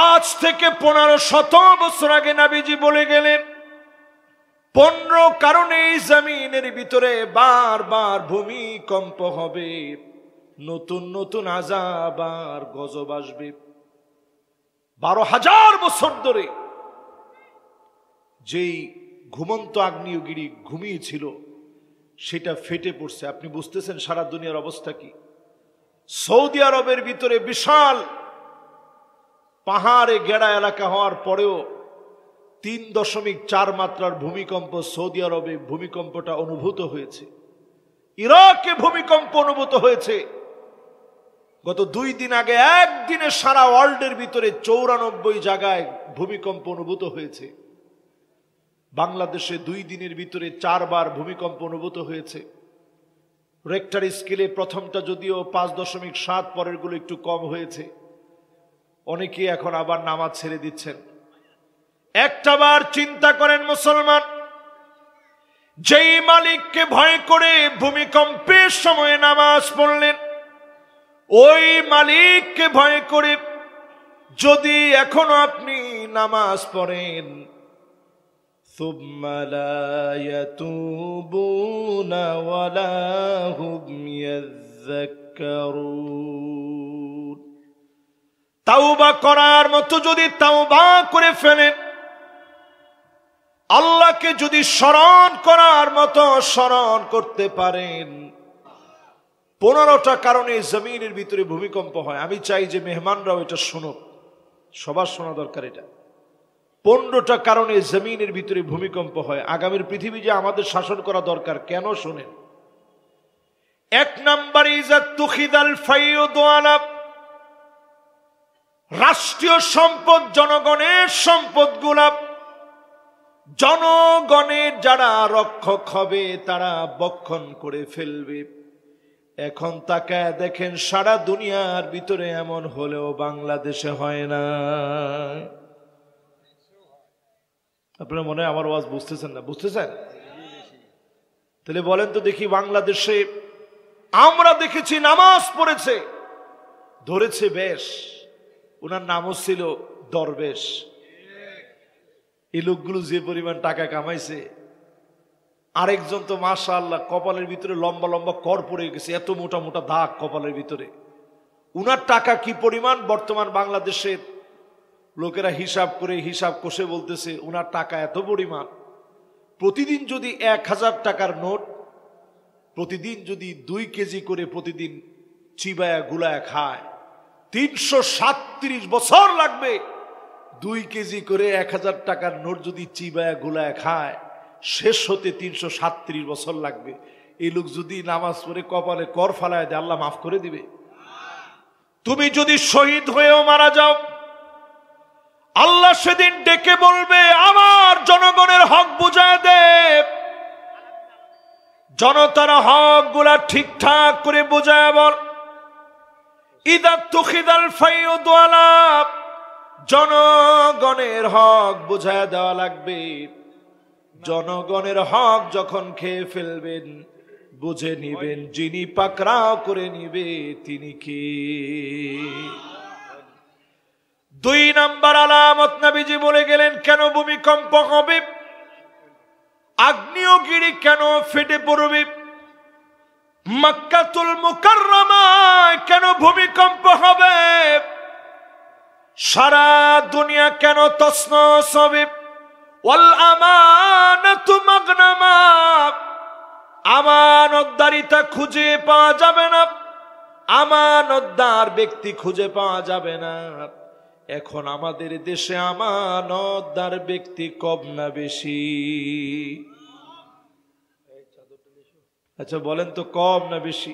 আজ থেকে 1500 বছর আগে নবীজি বলে গেলেন 15 কারণে এই জমিনের ভিতরে বারবার ভূমিকম্প হবে, নতুন নতুন আযাব আর গজব আসবে। 12,000 বছর ধরে যেই ঘুমন্ত আগ্নেয়গিরি ঘুমিয়েছিল সেটা ফেটে পড়ছে। আপনি বুঝতেছেন সারা দুনিয়ার অবস্থা কি? সৌদি আরবের ভিতরে বিশাল পাহাড়ে ঘেরা এলাকা হওয়ার পরেও 3.4 মাত্রার ভূমিকম্প সৌদি আরবে ভূমিকম্পটা অনুভূত হয়েছে। ইরাকে ভূমিকম্প অনুভূত হয়েছে। গত 2 দিন আগে একদিনে সারা ওয়ার্ল্ডের ভিতরে 94 জায়গায় ভূমিকম্প অনুভূত হয়েছে। বাংলাদেশে 2 দিনের ভিতরে 4 বার ভূমিকম্প অনুভূত হয়েছে। রেক্টার স্কেলে প্রথমটা যদিও 5.7, পরের গুলো একটু কম হয়েছে। অনেকে এখন আবার নামাজ ছেড়ে দিচ্ছেন। একটাবার চিন্তা করেন মুসলমান, যেই মালিককে ভয় করে ভূমিকম্পের সময় নামাজ পড়লেন, ওই মালিককে ভয় করে যদি এখনো আপনি নামাজ পড়েন, সুম্মা লা ইয়াতুবুনা ওয়ালা হুম ইয়াযাক্কারুন, তাওবা করার মতো যদি তাওবা করে ফেলেন, আল্লাহকে যদি স্মরণ করার মতো স্মরণ করতে পারেন, 15টা কারণে জমিনের ভিতরে ভূমিকম্প হয়। আমি চাই যে মেহমানরাও এটা শুনুক, সবার শোনা দরকার এটা। 15টা কারণে জমিনের ভিতরে ভূমিকম্প হয়। আগামীর পৃথিবী যে আমাদের শাসন করা দরকার, কেন শোনেন। 1 নম্বরে ইজাতুখিদাল ফাইয়ুদু আলা, রাষ্ট্রীয় সম্পদ, জনগণের সম্পদগুলা জনগণের যারা রক্ষক হবে তারা বক্ষণ করে ফেলবে। এখন তাকায় দেখেন সারা দুনিয়ার ভিতরে এমন হলেও বাংলাদেশে হয় না। আপনারা মনে হয় আমার আওয়াজ বুঝতেছেন না? বুঝতেছেন? তাহলে বলেন তো দেখি, বাংলাদেশে আমরা দেখেছি নামাজ পড়েছে, ধরেছে বেশ, ওনার নামও ছিল দরবেশ। এই লোকগুলো যে পরিমাণ টাকা কামাইছে, আরেকজন তো মাশাআল্লাহ কপালের ভিতরে লম্বা লম্বা কর পড়ে গেছে, এত মোটা মোটা দাগ কপালের ভিতরে। উনার টাকা কি পরিমাণ বর্তমান বাংলাদেশের লোকেরা হিসাব করে হিসাব কষে বলতেছে ওনার টাকা এত পরিমাণ, প্রতিদিন যদি 1000 টাকার নোট প্রতিদিন যদি 2 কেজি করে প্রতিদিন চিবায়া গুলায়া খায়, 337 বছর লাগবে। 2 কেজি করে 1000 টাকার নোট যদি চিবায়া গুলায়া খায়, শেষ হতে 337 বছর লাগবে। এই লোক যদি নামাজ পড়ে কপালে কর ফালায় দেয়, আল্লাহ মাফ করে দিবে? তুমি যদি শহীদ হয়েও মারা যাও, আল্লাহ সেদিন ডেকে বলবে আমার জনগণের হক বুঝায় দে। জনতার হক গুলা ঠিকঠাক করে বুঝায় বল। ইদা তুখিদাল ফাইয়ুদ ওয়ালা, জনগণের হক বুঝায় দেওয়া লাগবে। জনগণের হক যখন খেয়ে ফেলবেন, বুঝে নিবেন যিনি পাকড়াও করে নিবে তিনি কে। 2 নাম্বার আলামত নবীজি বলে গেলেন কেন ভূমিকম্প হবে, আগ্নেয়গিরি কেন ফেটে পড়বে, মক্কাতুল মুকাররমায় কেন ভূমিকম্প হবে, সারা দুনিয়া কেন তছনছ হবে। ওয়াল আমানাতু মাগনামা, আমানতদারিতা খুঁজে পাওয়া যাবে না, আমানতদার ব্যক্তি খুঁজে পাওয়া যাবে না। এখন আমাদের দেশে আমানতদার ব্যক্তি কম না বেশি? আচ্ছা বলেন তো, কম না বেশি?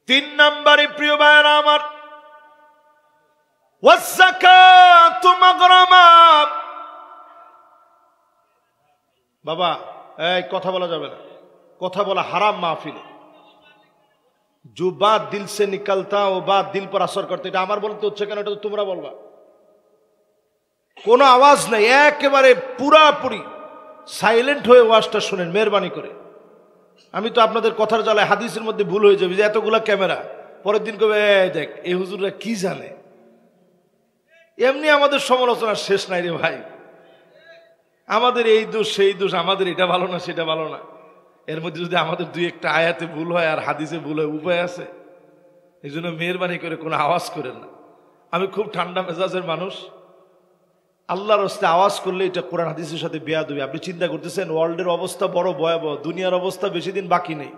3 নম্বরে প্রিয় ভাইরা আমার, ওয়াজ্জাকাতু মাগরামা। বাবা এই কথা বলা যাবে না, কথা বলা হারাম মাহফিলে। जो बात दिल से निकलता वो बात दिल पर असर करते। এটা আমার বলতে হচ্ছে কেন, এটা তো তোমরা বলবা। কোনো আওয়াজ নাই, একেবারে পুরাপুরি সাইলেন্ট হয়ে ওয়াজটা শুনেন মেহেরবানি করে। আমি তো আপনাদের কথার জ্বালায় হাদিসের মধ্যে ভুল হয়ে যাবে যে এতগুলা ক্যামেরা, পরের দিন কবে দেখ এই হুজুররা কি জানে। এমনি আমাদের সমালোচনা শেষ নাই রে ভাই, আমাদের এই দোষ সেই দোষ, আমাদের এটা ভালো না সেটা ভালো না। এর মধ্যে যদি আমাদের 2-1টা আয়াতে ভুল হয় আর হাদিসে ভুল হয়, উপায় আছে? এই জন্য মেহেরবানি করে কোনো আওয়াজ করেন না। আমি খুব ঠান্ডা মেজাজের মানুষ, আল্লাহর রাস্তে আওয়াজ করলে এটা কোরআন হাদিসের সাথে বেয়াদবি। আপনি চিন্তা করতেছেন ওয়ার্ল্ডের অবস্থা বড় ভয়াবহ, দুনিয়ার অবস্থা বেশি দিন বাকি নেই।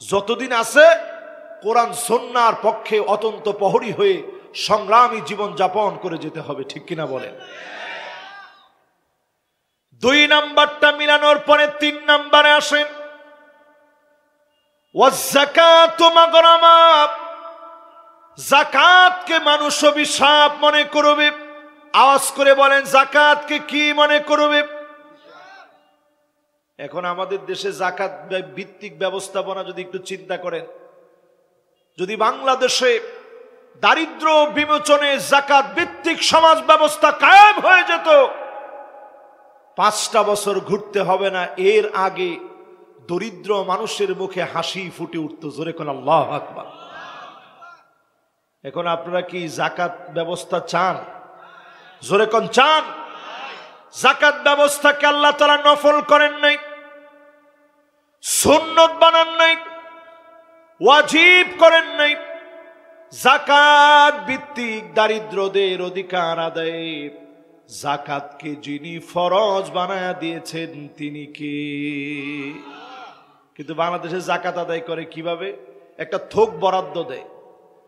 যতদিন আছে কোরআন সুন্নাহর পক্ষে অত্যন্ত প্রহরী হয়ে সংগ্রামী জীবন যাপন করে যেতে হবে, ঠিক কিনা বলেন? 2 নাম্বারটা মিলানোর পরে 3 নাম্বারে আসেন, ওয়াজ্জাকাতু মাগরামা। যাকাতকে মানুষ অভিশাপ মনে করবে। আওয়াজ করে বলেন যাকাতকে কি মনে করবে? এখন আমাদের দেশে যাকাত ভিত্তিক ব্যবস্থাপনা যদি একটু চিন্তা করেন, যদি বাংলাদেশে দারিদ্র বিমোচনে যাকাত ভিত্তিক সমাজ ব্যবস্থা কায়েম হয়ে যেত, 5টা বছর ঘুরতে হবে না, এর আগে দরিদ্র মানুষের মুখে হাসি ফুটে উঠত। জোরে কোন আল্লাহু আকবার। এখন আপনারা কি যাকাত ব্যবস্থা চান? জোরে কোন চান? যাকাত ব্যবস্থাকে আল্লাহ তাআলা নফল করেন নাই, সুন্নত বানান নাই, ওয়াজিব করেন নাই। যাকাত ভিত্তিক দারিদ্রদের অধিকার আদায়ে যাকাতকে যিনি ফরজ বানায়া দিয়েছেন তিনি কে? কিন্তু বাংলাদেশে যাকাত আদায় করে কিভাবে? একটা থোক বরাদ্দ দেয়।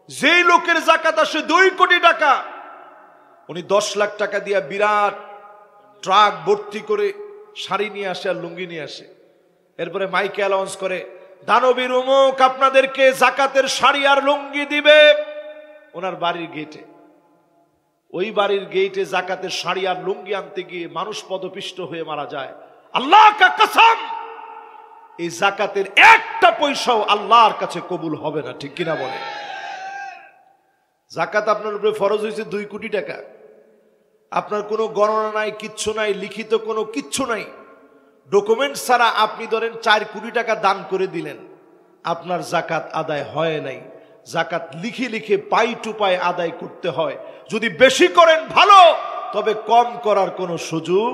যেই লোকের যাকাত আসে 2 কোটি টাকা, উনি 10 লাখ টাকা দিয়া বিরাট ট্রাক ভর্তি করে শাড়ি নিয়ে আসে আর লুঙ্গি নিয়ে আসে। এরপরে মাইকে অ্যানাউন্স করে দানবীর অমুক আপনাদেরকে যাকাতের শাড়ি আর লুঙ্গি দিবে। ওনার বাড়ির গেটে, ওই বাড়ির গেটে যাকাতের শাড়ি আর লুঙ্গি আনতে গিয়ে মানুষ পদপিষ্ট হয়ে মারা যায়। আল্লাহ কা কসম, এই যাকাতের একটা পয়সাও আল্লাহর কাছে কবুল হবে না, ঠিক কিনা বলে? যাকাত আপনার উপরে ফরজ হয়েছে 2 কোটি টাকা, আপনার কোনো গণনা নাই, কিচ্ছু নাই, লিখিত কোনো কিচ্ছু নাই, ডকুমেন্ট ছাড়া আপনি ধরেন 4 কোটি টাকা দান করে দিলেন, আপনার যাকাত আদায় হয় নাই। যাকাত লিখে লিখে পাই টু পাই আদায় করতে হয়। যদি বেশি করেন ভালো, তবে কম করার কোনো সুযোগ।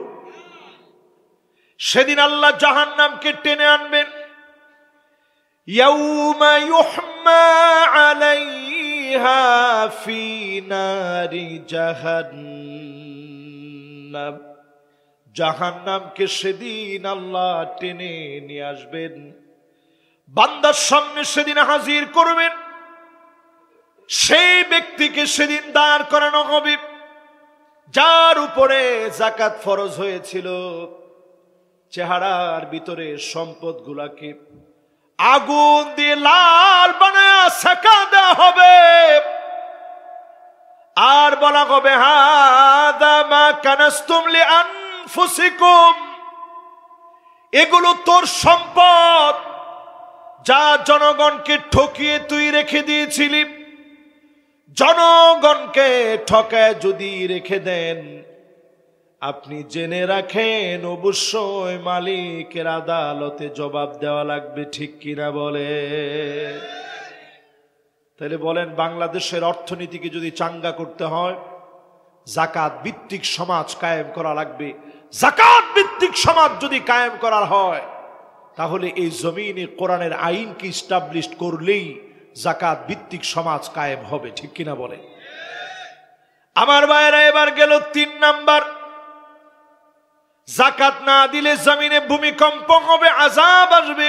সেদিন আল্লাহ জাহান্নামকে টেনে আনবেন। ইয়াউমা ইউহমা আলাইহি আলাইহা ফি নারি জাহান্নাম, জাহান্নামকে সেদিন আল্লাহ টেনে নিয়ে আসবেন, বান্দার সামনে সেদিন হাজির করবেন। সেই ব্যক্তিকে সেদিন দাঁড় করানো হবে যার উপরে যাকাত ফরজ হয়েছিল। চেহারার ভিতরে সম্পদ গুলাকে আগুন দিয়ে লাল বানায় সেকা দেওয়া হবে, আর বলা হবে হাদা মা কানাস্তুম লিআনফুসিকুম, এগুলো তোর সম্পদ যা জনগণকে ঠকিয়ে তুই রেখে দিয়েছিলি। জনগণকে ঠকায় যদি রেখে দেন, আপনি জেনে রাখেন অবশ্যই মালিকের আদালতে জবাব দেওয়া লাগবে, ঠিক কিনা বলে? তাহলে বলেন, বাংলাদেশের অর্থনীতিকে যদি চাঙ্গা করতে হয়, যাকাত ভিত্তিক সমাজ কায়েম করা লাগবে। যাকাত ভিত্তিক সমাজ যদি কায়েম করার হয়, তাহলে এই জমিনে কোরআনের আইনকে ইস্টাবলিশ করলেই যাকাত ভিত্তিক সমাজ কায়েম হবে, ঠিক কিনা বলে? আমার ভাইয়েরা, এবার গেল 3 নাম্বার। যাকাত না দিলে জমিনে ভূমিকম্প হবে, আযাব আসবে।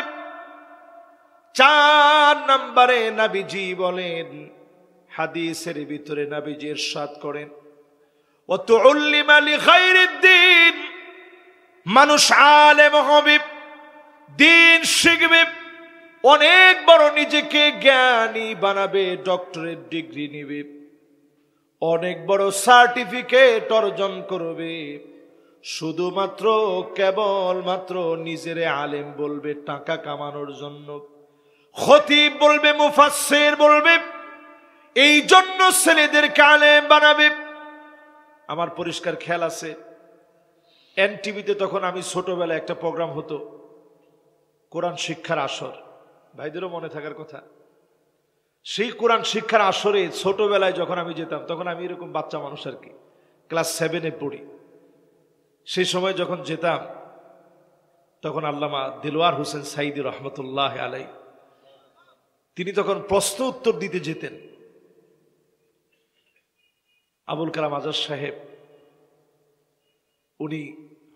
4 নম্বরে নবীজি বলেন, হাদিসের ভিতরে নবীজি ইরশাদ করেন, ওয়া তুউল্লিমা লিগাইরিদ্দিন, মানুষ আলেম হবে, দিন শিখবে, অনেক বড় নিজেকে জ্ঞানী বানাবে, ডক্টরেট ডিগ্রি নেবে, অনেক বড় সার্টিফিকেট অর্জন করবে, শুধুমাত্র কেবলমাত্র নিজের আলেম বলবে টাকা কামানোর জন্য, খতিব বলবে, মুফাসসির বলবে, এই জন্য ছেলেদেরকে আলেম বানাবে। আমার পরিষ্কার খেয়াল আছে, এনটিভিতে তখন আমি ছোটবেলায় একটা প্রোগ্রাম হতো, কোরআন শিক্ষার আসর, ভাইদেরও মনে থাকার কথা। সেই কোরআন শিক্ষার আসরে ছোটবেলায় যখন আমি যেতাম, তখন আমি এরকম বাচ্চা মানুষ আর কি, ক্লাস 7-এ পড়ি। সেই সময় যখন যেতাম, তখন আল্লামা দিলওয়ার হোসেন সাইদি রহমতুল্লাহ আলাই, তিনি তখন প্রশ্ন উত্তর দিতে যেতেন। আবুল কালাম আজাদ সাহেব, উনি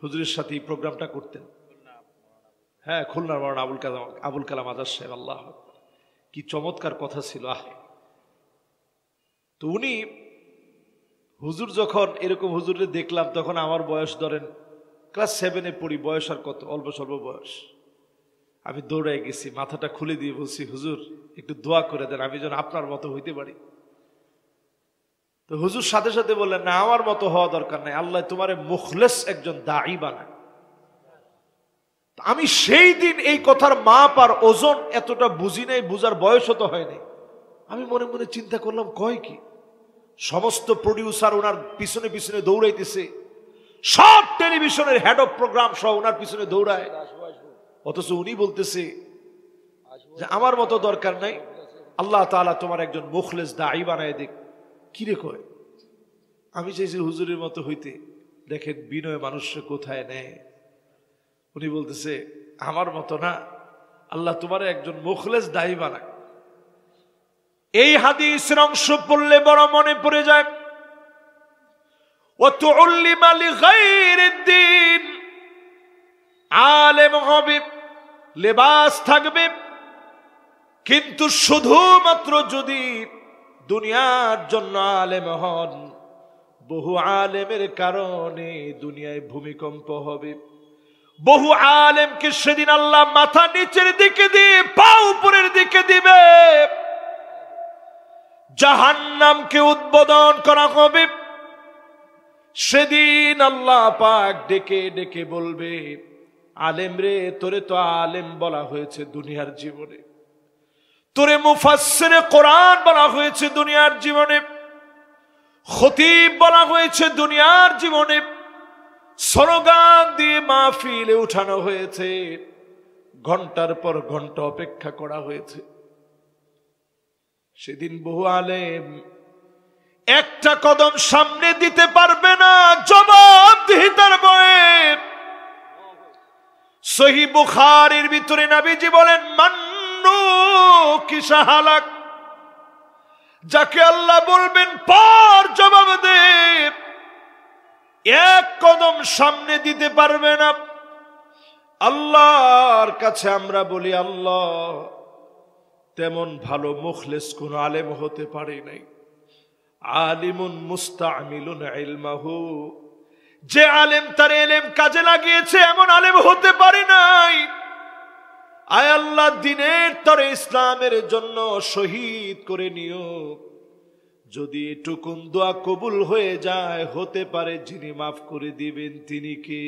হুজুরের সাথে এই প্রোগ্রামটা করতেন। হ্যাঁ, খুলনার মৌলানা আবুল কালাম আজাদ সাহেব, আল্লাহ কি চমৎকার কথা ছিল। তো উনি হুজুর যখন এরকম হুজুরে দেখলাম, তখন আমার বয়স ধরেন ক্লাস 7-এ পড়ি, বয়স আর কত, অল্প স্বল্প বয়স। আমি দৌড়াই গেছি, মাথাটা খুলে দিয়ে বলছি, হুজুর একটু দোয়া করে দেন, আমি যেন আপনার মতো হইতে পারি। তো হুজুর সাথে সাথে বললেন, না, আমার মতো হওয়া দরকার নাই, আল্লাহ তোমারে মুখলেস একজন দাঈ বানায়। আমি সেই দিন এই কথার মাপ আর ওজন এতটা বুঝি নাই, বুঝার বয়সও তো হয়নি। আমি মনে মনে চিন্তা করলাম, কয় কি, সমস্ত প্রডিউসার ওনার পিছনে পিছনে দৌড়াইতেছে, সব টেলিভিশনের হেড অফ প্রোগ্রাম সহ ওনার পিছনে দৌড়ায়, অথচ উনি বলতেছে যে আমার মতো দরকার নাই, আল্লাহ তাআলা তোমার একজন মুখলেস দাঈ বানায় দিক। কিরে কয়, আমি চাইছি হুজুরের মতো হইতে, দেখেন বিনয় মানুষকে কোথায় নেয়। উনি বলতেছে আমার মতো না, আল্লাহ তোমার একজন মুখলেস দাঈ বানায়। এই হাদিসের অংশ পড়লে বড় মনে পড়ে যায়, ওয়া তুউল্লিমা লিগাইরিদ্দিন, আলেম হবে, লেবাস থাকবে, কিন্তু শুধুমাত্র যদি দুনিয়ার জন্য আলেম হন, বহু আলেমের কারণে দুনিয়ায় ভূমিকম্প হবে। বহু আলেমকে সেদিন আল্লাহ মাথা নিচের দিকে দিয়ে পা উপরের দিকে দিবে, জাহান্নামকে উদ্বোধন করা হবে। সেদিন আল্লাহ পাক ডেকে ডেকে বলবে, আলেম রে, তোরে তো আলেম বলা হয়েছে দুনিয়ার জীবনে, তোরে মুফাসসিরে কোরআন বলা হয়েছে দুনিয়ার জীবনে, খতিব বলা হয়েছে দুনিয়ার জীবনে, স্লোগান দিয়ে মাহফিলে উঠানো হয়েছে, ঘন্টার পর ঘন্টা অপেক্ষা করা হয়েছে। সেদিন বহু আলেম একটা কদম সামনে দিতে পারবে না, জবাবদিহিতার ভয়ে। সহিহ বুখারীর ভিতরে নবীজি বলেন, মান্নু কিসা হালাক, যাকে আল্লাহ বলবেন পর জবাব দে, এক কদম সামনে দিতে পারবে না। আল্লাহর কাছে আমরা বলি, আল্লাহ তেমন ভালো মুখলেস কোন আলেম হতে পারে নাই। আলিমুন মুস্তামিলুন ইলমাহু, যে আলেম তার ইলম কাজে লাগিয়েছে এমন আলেম হতে পারে নাই। আয় আল্লাহ, দ্বীনের তরে ইসলামের জন্য শহীদ করে নিও। যদি এটুকুন দোয়া কবুল হয়ে যায়, হতে পারে যিনি মাফ করে দিবেন তিনি কে?